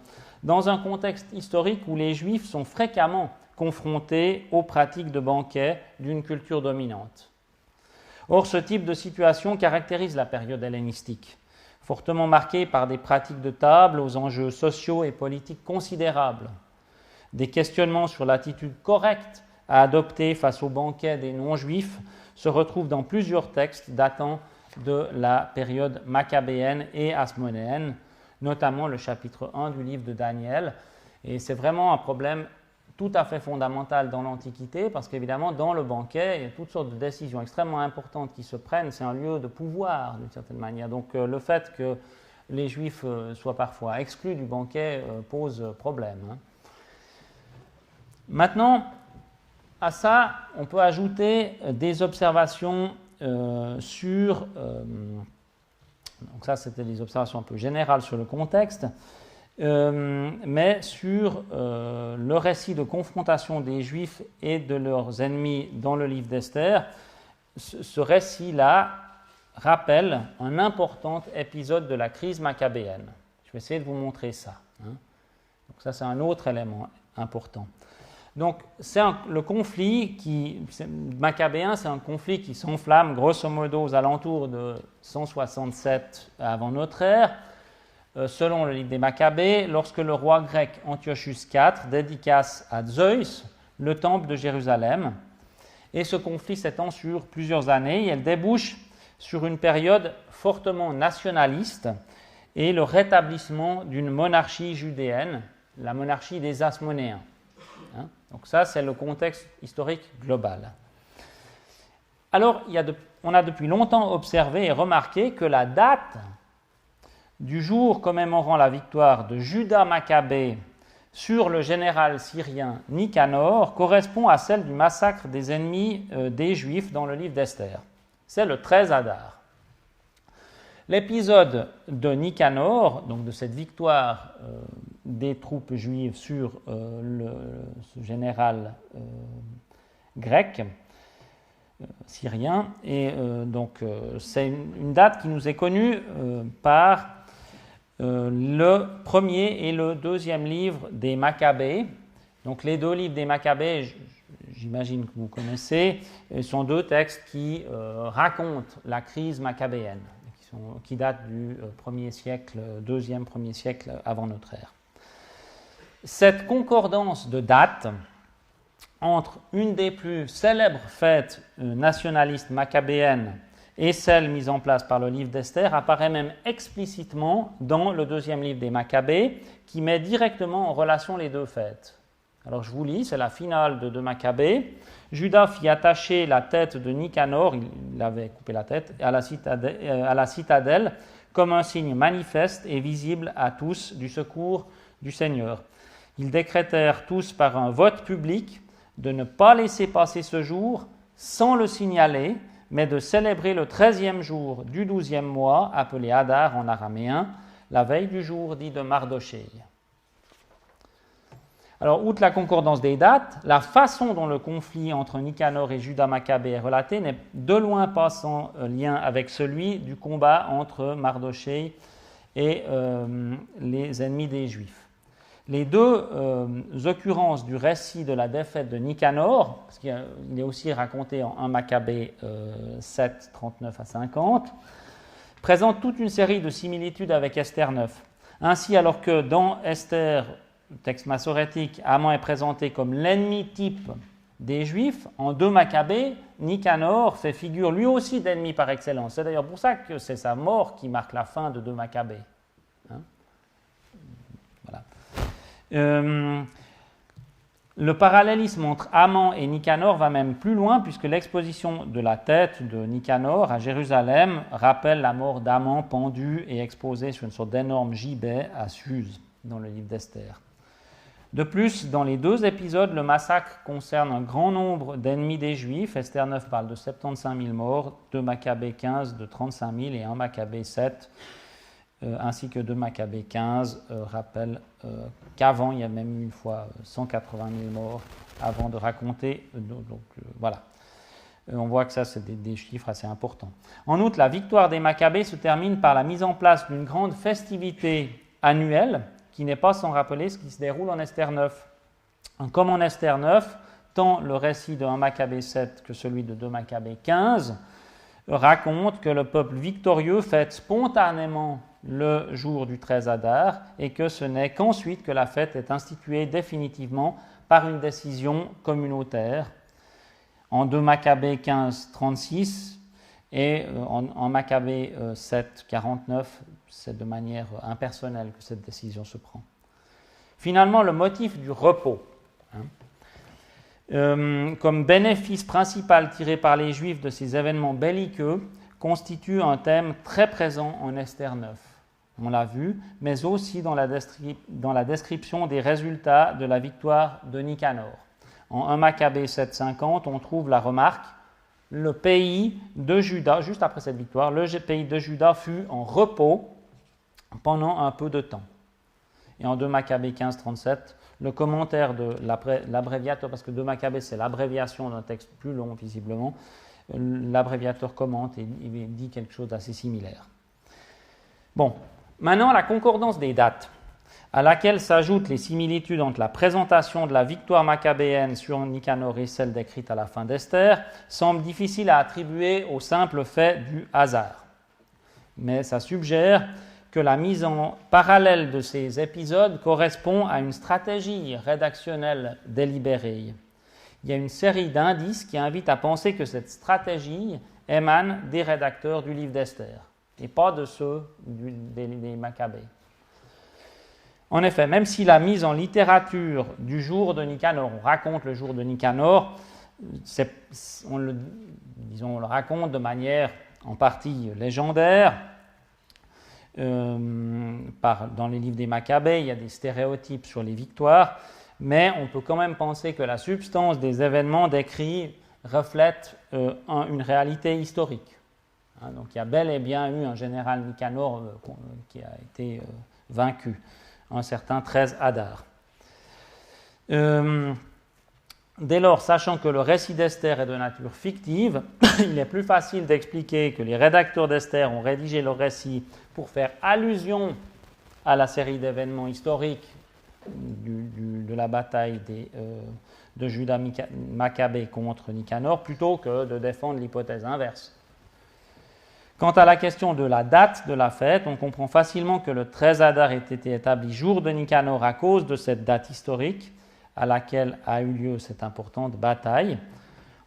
S1: dans un contexte historique où les Juifs sont fréquemment confrontés aux pratiques de banquet d'une culture dominante. Or, ce type de situation caractérise la période hellénistique, fortement marquée par des pratiques de table aux enjeux sociaux et politiques considérables, des questionnements sur l'attitude correcte à adopter face aux banquets des non-juifs se retrouvent dans plusieurs textes datant de la période maccabéenne et hasmonéenne, notamment le chapitre 1 du livre de Daniel. Et c'est vraiment un problème tout à fait fondamental dans l'Antiquité, parce qu'évidemment, dans le banquet, il y a toutes sortes de décisions extrêmement importantes qui se prennent. C'est un lieu de pouvoir, d'une certaine manière. Donc, le fait que les Juifs soient parfois exclus du banquet pose problème. Maintenant, à ça, on peut ajouter des observations sur... donc ça, c'était des observations un peu générales sur le contexte, mais sur le récit de confrontation des Juifs et de leurs ennemis dans le livre d'Esther. Ce récit-là rappelle un important épisode de la crise maccabéenne. Je vais essayer de vous montrer ça. Donc ça, c'est un autre élément important. Donc, le conflit maccabéen, c'est un conflit qui s'enflamme grosso modo aux alentours de 167 avant notre ère, selon le livre des Maccabées, lorsque le roi grec Antiochus IV dédicace à Zeus le temple de Jérusalem. Et ce conflit s'étend sur plusieurs années, et elle débouche sur une période fortement nationaliste et le rétablissement d'une monarchie judéenne, la monarchie des Hasmonéens. Donc ça, c'est le contexte historique global. Alors, on a depuis longtemps observé et remarqué que la date du jour commémorant la victoire de Juda Maccabée sur le général syrien Nicanor correspond à celle du massacre des ennemis des Juifs dans le livre d'Esther. C'est le 13 Adar. L'épisode de Nicanor, donc de cette victoire des troupes juives sur ce général grec, syrien, et c'est une date qui nous est connue par le premier et le deuxième livre des Maccabées. Donc les deux livres des Maccabées, j'imagine que vous connaissez, sont deux textes qui racontent la crise maccabéenne, qui datent du 1er siècle, 1er siècle avant notre ère. Cette concordance de dates entre une des plus célèbres fêtes nationalistes maccabéennes et celle mise en place par le livre d'Esther apparaît même explicitement dans le deuxième livre des Maccabées, qui met directement en relation les deux fêtes. Alors je vous lis, c'est la finale de 2 Maccabées. Juda fit attacher la tête de Nicanor, il avait coupé la tête, à la citadelle comme un signe manifeste et visible à tous du secours du Seigneur. Ils décrétèrent tous par un vote public de ne pas laisser passer ce jour sans le signaler, mais de célébrer le 13e jour du 12e mois, appelé Adar en araméen, la veille du jour dit de Mardochée. Alors, outre la concordance des dates, la façon dont le conflit entre Nicanor et Juda Maccabée est relaté n'est de loin pas sans lien avec celui du combat entre Mardochée et les ennemis des Juifs. Les deux occurrences du récit de la défaite de Nicanor, parce qu'il est aussi raconté en 1 Maccabée 7, 39 à 50, présentent toute une série de similitudes avec Esther 9. Ainsi, alors que dans Esther, le texte massorétique, Haman est présenté comme l'ennemi type des Juifs, en 2 Maccabées, Nicanor fait figure lui aussi d'ennemi par excellence. C'est d'ailleurs pour ça que c'est sa mort qui marque la fin de 2 Maccabées. Le parallélisme entre Haman et Nicanor va même plus loin, puisque l'exposition de la tête de Nicanor à Jérusalem rappelle la mort d'Haman pendu et exposé sur une sorte d'énorme gibet à Suse, dans le livre d'Esther. De plus, dans les deux épisodes, le massacre concerne un grand nombre d'ennemis des Juifs. Esther 9 parle de 75 000 morts, 2 Maccabées 15 de 35 000 et 1 Maccabée 7 ainsi que 2 Maccabées 15 rappellent qu'avant, il y a même eu une fois 180 000 morts avant de raconter. Voilà. On voit que ça, c'est des chiffres assez importants. En outre, la victoire des Maccabées se termine par la mise en place d'une grande festivité annuelle qui n'est pas sans rappeler ce qui se déroule en Esther 9. Comme en Esther 9, tant le récit de 1 Maccabée 7 que celui de 2 Maccabée 15 racontent que le peuple victorieux fête spontanément le jour du 13 Adar et que ce n'est qu'ensuite que la fête est instituée définitivement par une décision communautaire en 2 Maccabées 15, 36 et en Maccabée 7, 49, c'est de manière impersonnelle que cette décision se prend. Finalement, le motif du repos, comme bénéfice principal tiré par les Juifs de ces événements belliqueux, constitue un thème très présent en Esther 9. On l'a vu, mais aussi dans la description des résultats de la victoire de Nicanor. En 1 Maccabée 7,50, on trouve la remarque « Le pays de Juda », juste après cette victoire, le pays de Juda fut en repos pendant un peu de temps. Et en 2 Maccabée 15,37, le commentaire de l'abréviateur, parce que 2 Maccabée c'est l'abréviation d'un texte plus long visiblement, l'abréviateur commente et il dit quelque chose d'assez similaire. Bon, maintenant la concordance des dates, à laquelle s'ajoutent les similitudes entre la présentation de la victoire maccabéenne sur Nicanor et celle décrite à la fin d'Esther, semble difficile à attribuer au simple fait du hasard. Mais ça suggère que la mise en parallèle de ces épisodes correspond à une stratégie rédactionnelle délibérée. Il y a une série d'indices qui invitent à penser que cette stratégie émane des rédacteurs du livre d'Esther et pas de ceux des Maccabées. En effet, même si la mise en littérature du jour de Nicanor, on raconte le jour de Nicanor, on le raconte de manière en partie légendaire. Dans les livres des Maccabées, il y a des stéréotypes sur les victoires, mais on peut quand même penser que la substance des événements décrits reflète une réalité historique. Donc il y a bel et bien eu un général Nicanor qui a été vaincu, un certain 13 Adar. Dès lors, sachant que le récit d'Esther est de nature fictive, il est plus facile d'expliquer que les rédacteurs d'Esther ont rédigé le récit pour faire allusion à la série d'événements historiques de la bataille de Juda Maccabée contre Nicanor, plutôt que de défendre l'hypothèse inverse. Quant à la question de la date de la fête, on comprend facilement que le 13 Adar ait été établi jour de Nicanor à cause de cette date historique à laquelle a eu lieu cette importante bataille.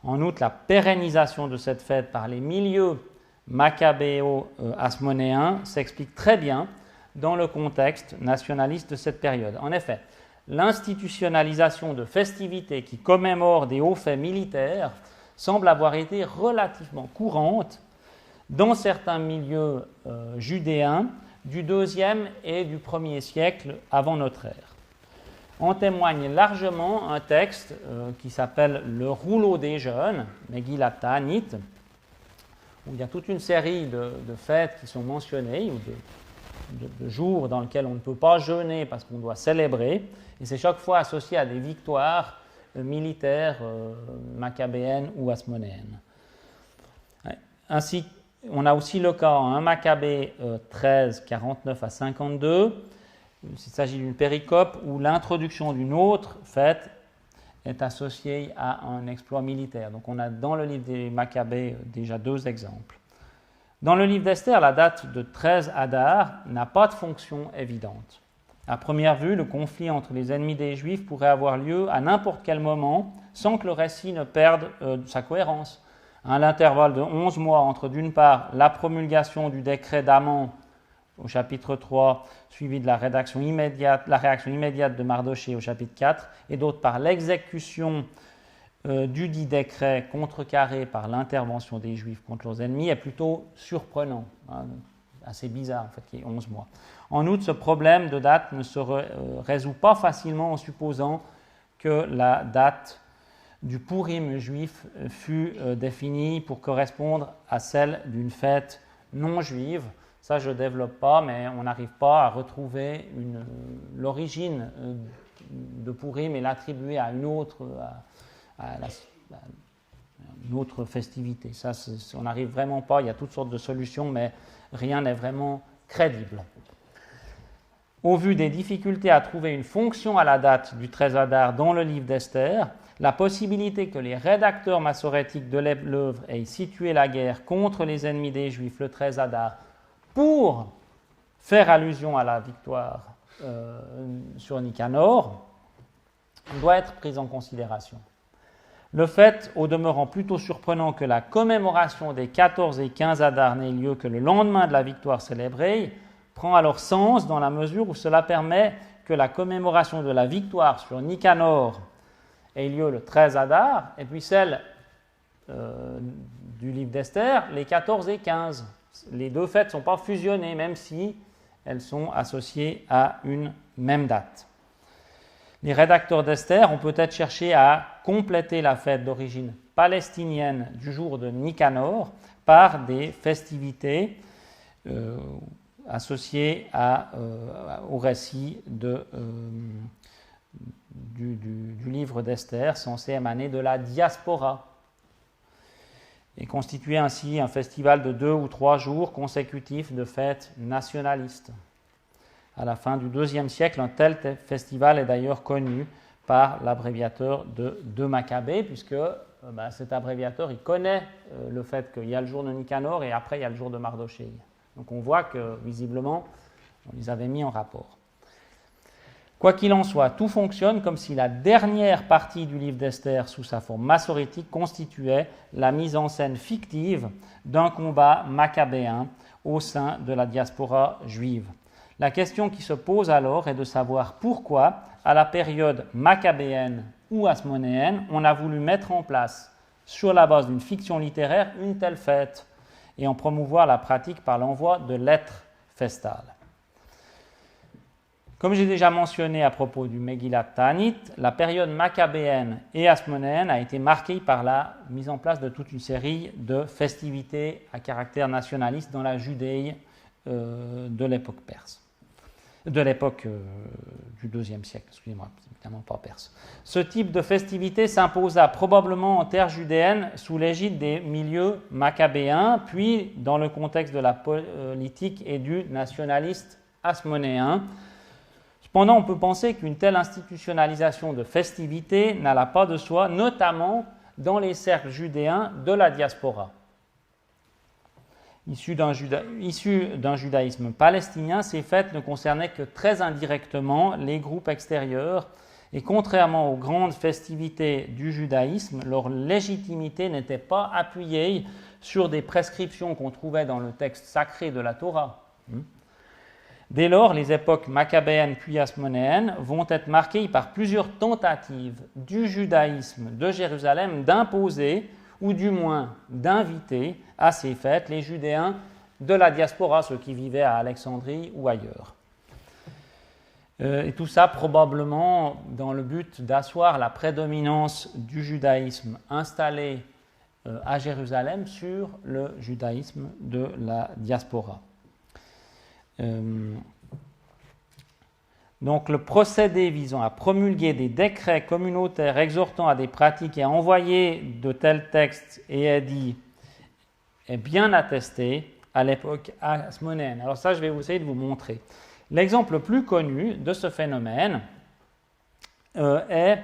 S1: En outre, la pérennisation de cette fête par les milieux maccabéo-hasmonéens s'explique très bien dans le contexte nationaliste de cette période. En effet, l'institutionnalisation de festivités qui commémorent des hauts faits militaires semble avoir été relativement courante dans certains milieux judéens du IIe et du 1er siècle avant notre ère. En témoigne largement un texte qui s'appelle « Le rouleau des jeûnes », Megillat Ta'anit, où il y a toute une série de fêtes qui sont mentionnées, ou de jours dans lesquels on ne peut pas jeûner parce qu'on doit célébrer, et c'est chaque fois associé à des victoires militaires maccabéennes ou hasmonéennes. Ainsi, on a aussi le cas en 1 Maccabée 13, 49 à 52. Il s'agit d'une péricope où l'introduction d'une autre fête est associée à un exploit militaire. Donc on a dans le livre des Maccabées déjà 2 exemples. Dans le livre d'Esther, la date de 13 Adar n'a pas de fonction évidente. À première vue, le conflit entre les ennemis des Juifs pourrait avoir lieu à n'importe quel moment sans que le récit ne perde sa cohérence. À l'intervalle de 11 mois entre, d'une part, la promulgation du décret d'Aman au chapitre 3, suivi de la réaction immédiate de Mardochée au chapitre 4, et d'autre part, l'exécution du dit décret contrecarré par l'intervention des Juifs contre leurs ennemis, est plutôt surprenant, assez bizarre en fait, qu'il y ait 11 mois. En outre, ce problème de date ne se résout pas facilement en supposant que la date du Purim juif fut définie pour correspondre à celle d'une fête non juive. Ça, je ne développe pas, mais on n'arrive pas à retrouver l'origine de Purim et l'attribuer à une autre, une autre festivité. Ça, on n'arrive vraiment pas. Il y a toutes sortes de solutions, mais rien n'est vraiment crédible. Au vu des difficultés à trouver une fonction à la date du 13 Adar dans le livre d'Esther, la possibilité que les rédacteurs massorétiques de l'œuvre aient situé la guerre contre les ennemis des Juifs le 13 Adar pour faire allusion à la victoire sur Nicanor doit être prise en considération. Le fait, au demeurant plutôt surprenant que la commémoration des 14 et 15 Adar n'ait lieu que le lendemain de la victoire célébrée, prend alors sens dans la mesure où cela permet que la commémoration de la victoire sur Nicanor ait lieu le 13 Adar, et puis celle du livre d'Esther, les 14 et 15. Les 2 fêtes ne sont pas fusionnées, même si elles sont associées à une même date. Les rédacteurs d'Esther ont peut-être cherché à compléter la fête d'origine palestinienne du jour de Nicanor par des festivités associées au récit du livre d'Esther, censé émaner de la diaspora, et constituer ainsi un festival de 2 ou 3 jours consécutifs de fêtes nationalistes. À la fin du IIe siècle, un tel festival est d'ailleurs connu par l'abréviateur de Maccabée, puisque cet abréviateur il connaît le fait qu'il y a le jour de Nicanor et après il y a le jour de Mardochée. Donc on voit que visiblement On les avait mis en rapport. Quoi qu'il en soit, tout fonctionne comme si la dernière partie du livre d'Esther, sous sa forme massorétique, constituait la mise en scène fictive d'un combat maccabéen au sein de la diaspora juive. La question qui se pose alors est de savoir pourquoi, à la période maccabéenne ou hasmonéenne, on a voulu mettre en place, sur la base d'une fiction littéraire, une telle fête et en promouvoir la pratique par l'envoi de lettres festales. Comme j'ai déjà mentionné à propos du Megillat Ta'anit, la période maccabéenne et hasmonéenne a été marquée par la mise en place de toute une série de festivités à caractère nationaliste dans la Judée de l'époque perse. De l'époque du IIe siècle, excusez-moi, évidemment pas perse. Ce type de festivité s'imposa probablement en terre judéenne sous l'égide des milieux maccabéens, puis dans le contexte de la politique et du nationaliste hasmonéen. Cependant, on peut penser qu'une telle institutionnalisation de festivités n'alla pas de soi, notamment dans les cercles judéens de la diaspora. Issus d'un judaïsme palestinien, ces fêtes ne concernaient que très indirectement les groupes extérieurs et contrairement aux grandes festivités du judaïsme, leur légitimité n'était pas appuyée sur des prescriptions qu'on trouvait dans le texte sacré de la Torah. Dès lors, les époques maccabéennes puis hasmonéennes vont être marquées par plusieurs tentatives du judaïsme de Jérusalem d'imposer, ou du moins d'inviter à ces fêtes les Judéens de la diaspora, ceux qui vivaient à Alexandrie ou ailleurs. Et tout ça probablement dans le but d'asseoir la prédominance du judaïsme installé à Jérusalem sur le judaïsme de la diaspora. Donc le procédé visant à promulguer des décrets communautaires exhortant à des pratiques et à envoyer de tels textes et édits est bien attesté à l'époque hasmonéenne. Alors ça, je vais essayer de vous montrer. L'exemple le plus connu de ce phénomène est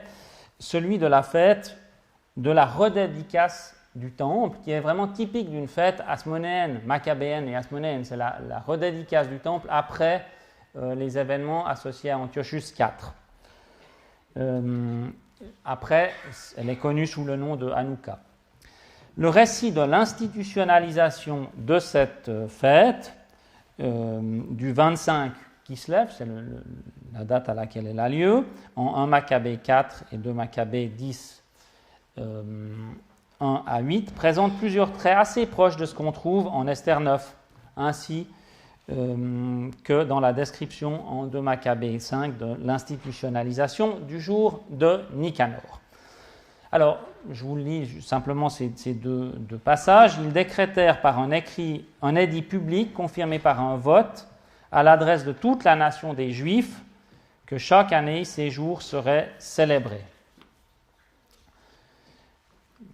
S1: celui de la fête de la redédicace du temple, qui est vraiment typique d'une fête hasmonéenne, maccabéenne et hasmonéenne. C'est la redédicace du temple après les événements associés à Antiochus IV. Après, elle est connue sous le nom de Hanouka. Le récit de l'institutionnalisation de cette fête, du 25 Kislev, c'est la date à laquelle elle a lieu, en 1 Maccabée 4 et 2 Maccabée 10, 1 à 8, présente plusieurs traits assez proches de ce qu'on trouve en Esther 9, ainsi que dans la description en 2 Maccabée 5 de l'institutionnalisation du jour de Nicanor. Alors, je vous lis simplement ces deux passages. Ils décrétèrent par un édit public confirmé par un vote à l'adresse de toute la nation des Juifs que chaque année ces jours seraient célébrés.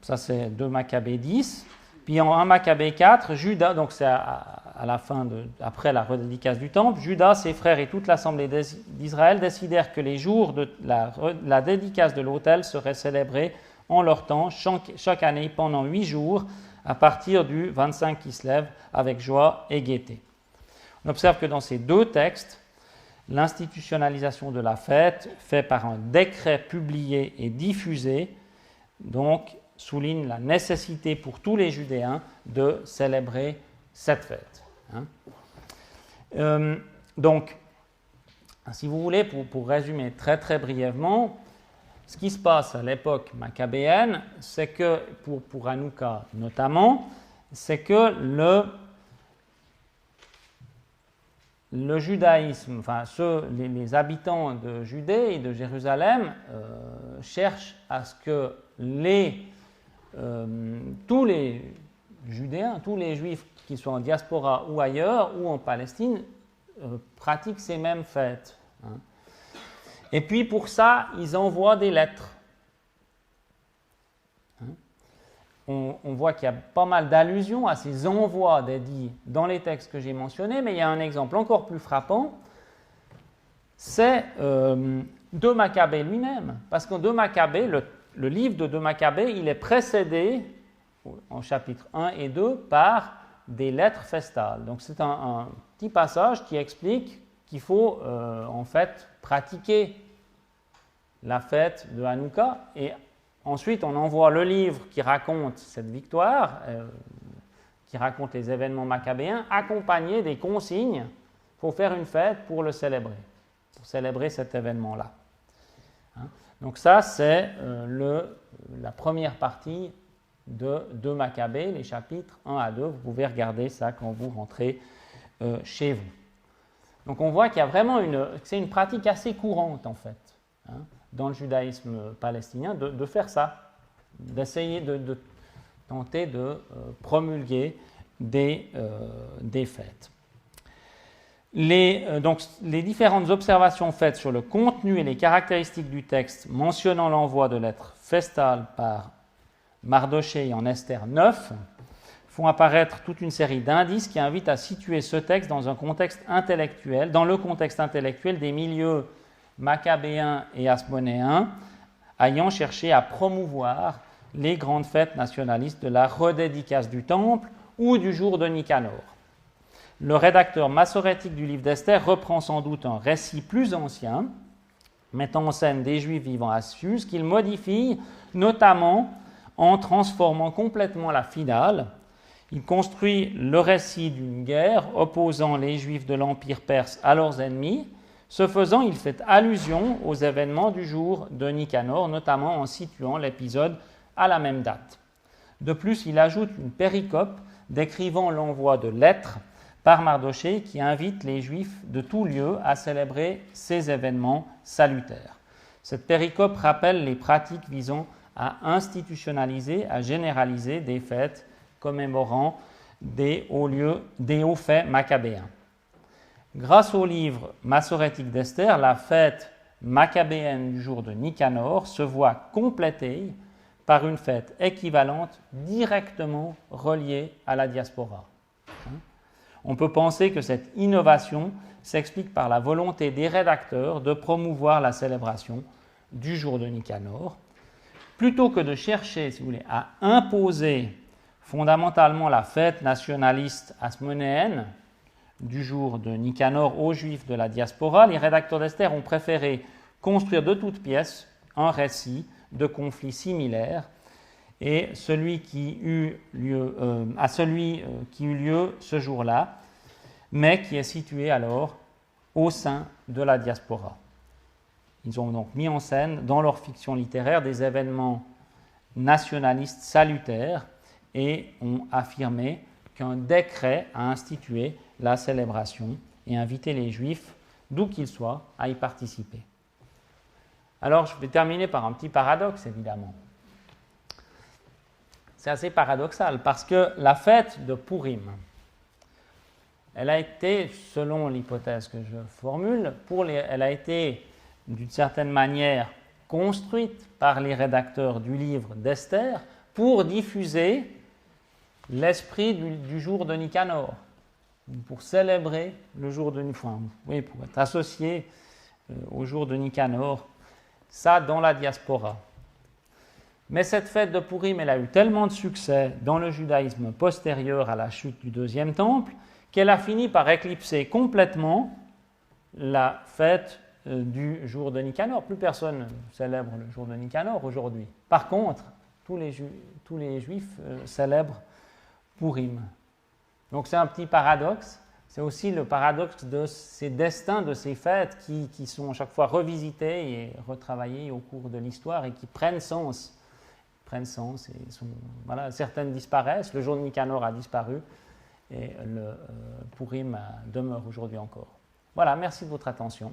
S1: Ça, c'est 2 Maccabée 10. Puis en 1 Maccabée 4, Judas, donc c'est à la fin après la redédicace du temple, Judas, ses frères et toute l'assemblée d'Israël décidèrent que les jours de la dédicace de l'autel seraient célébrés en leur temps, chaque année pendant 8 jours, à partir du 25 Kislev, avec joie et gaieté. On observe que dans ces deux textes, l'institutionnalisation de la fête, faite par un décret publié et diffusé, donc souligne la nécessité pour tous les Judéens de célébrer cette fête. Donc, si vous voulez, pour résumer très très brièvement, ce qui se passe à l'époque maccabéenne, c'est que, pour Hanouka notamment, c'est que le judaïsme, enfin les habitants de Judée et de Jérusalem cherchent à ce que tous les Judéens, tous les Juifs qui soient en diaspora ou ailleurs ou en Palestine pratiquent ces mêmes fêtes. Et puis pour ça, ils envoient des lettres. On voit qu'il y a pas mal d'allusions à ces envois d'édits dans les textes que j'ai mentionnés, mais il y a un exemple encore plus frappant, c'est 2 Maccabée lui-même. Parce qu'en 2 Maccabée, le livre de 2 Maccabée, il est précédé, en chapitres 1 et 2, par des lettres festales. Donc c'est un petit passage qui explique qu'il faut en fait pratiquer la fête de Hanouka, et ensuite on envoie le livre qui raconte cette victoire, qui raconte les événements maccabéens, accompagné des consignes pour faire une fête pour le célébrer, pour célébrer cet événement-là. Hein? Donc ça, c'est la première partie de Maccabée, les chapitres 1 à 2. Vous pouvez regarder ça quand vous rentrez chez vous. Donc on voit qu'il y a vraiment c'est une pratique assez courante en fait, hein, dans le judaïsme palestinien, de faire ça, d'essayer de tenter de promulguer des fêtes. Donc, les différentes observations faites sur le contenu et les caractéristiques du texte mentionnant l'envoi de lettres festales par Mardochée en Esther 9 font apparaître toute une série d'indices qui invitent à situer ce texte dans le contexte intellectuel des milieux maccabéens et hasmonéens ayant cherché à promouvoir les grandes fêtes nationalistes de la redédicace du temple ou du jour de Nicanor. Le rédacteur massorétique du livre d'Esther reprend sans doute un récit plus ancien, mettant en scène des Juifs vivant à Suse, qu'il modifie notamment en transformant complètement la finale. Il construit le récit d'une guerre opposant les Juifs de l'Empire perse à leurs ennemis. Ce faisant, il fait allusion aux événements du jour de Nicanor, notamment en situant l'épisode à la même date. De plus, il ajoute une péricope décrivant l'envoi de lettres par Mardochée qui invite les Juifs de tout lieu à célébrer ces événements salutaires. Cette péricope rappelle les pratiques visant à institutionnaliser, à généraliser des fêtes commémorant des hauts faits maccabéens. Grâce au livre massorétique d'Esther, la fête maccabéenne du jour de Nicanor se voit complétée par une fête équivalente directement reliée à la diaspora. On peut penser que cette innovation s'explique par la volonté des rédacteurs de promouvoir la célébration du jour de Nicanor. Plutôt que de chercher, si vous voulez, à imposer fondamentalement la fête nationaliste hasmonéenne du jour de Nicanor aux Juifs de la diaspora, les rédacteurs d'Esther ont préféré construire de toutes pièces un récit de conflits similaires et celui qui eut lieu ce jour-là, mais qui est situé alors au sein de la diaspora. Ils ont donc mis en scène dans leur fiction littéraire des événements nationalistes salutaires et ont affirmé qu'un décret a institué la célébration et invité les Juifs, d'où qu'ils soient, à y participer. Alors, je vais terminer par un petit paradoxe, évidemment. C'est assez paradoxal, parce que la fête de Purim, elle a été, selon l'hypothèse que je formule, elle a été, d'une certaine manière, construite par les rédacteurs du livre d'Esther pour diffuser l'esprit du jour de Nicanor, pour célébrer le jour de Nicanor, pour être associé au jour de Nicanor, ça dans la diaspora. Mais cette fête de Purim, elle a eu tellement de succès dans le judaïsme postérieur à la chute du deuxième temple qu'elle a fini par éclipser complètement la fête du jour de Nicanor. Plus personne ne célèbre le jour de Nicanor aujourd'hui. Par contre, tous les Juifs célèbrent Purim. Donc c'est un petit paradoxe. C'est aussi le paradoxe de ces destins, de ces fêtes qui sont chaque fois revisitées et retravaillées au cours de l'histoire et qui prennent sens. Certaines disparaissent. Le jour de Nicanor a disparu et le Purim demeure aujourd'hui encore. Voilà, merci de votre attention.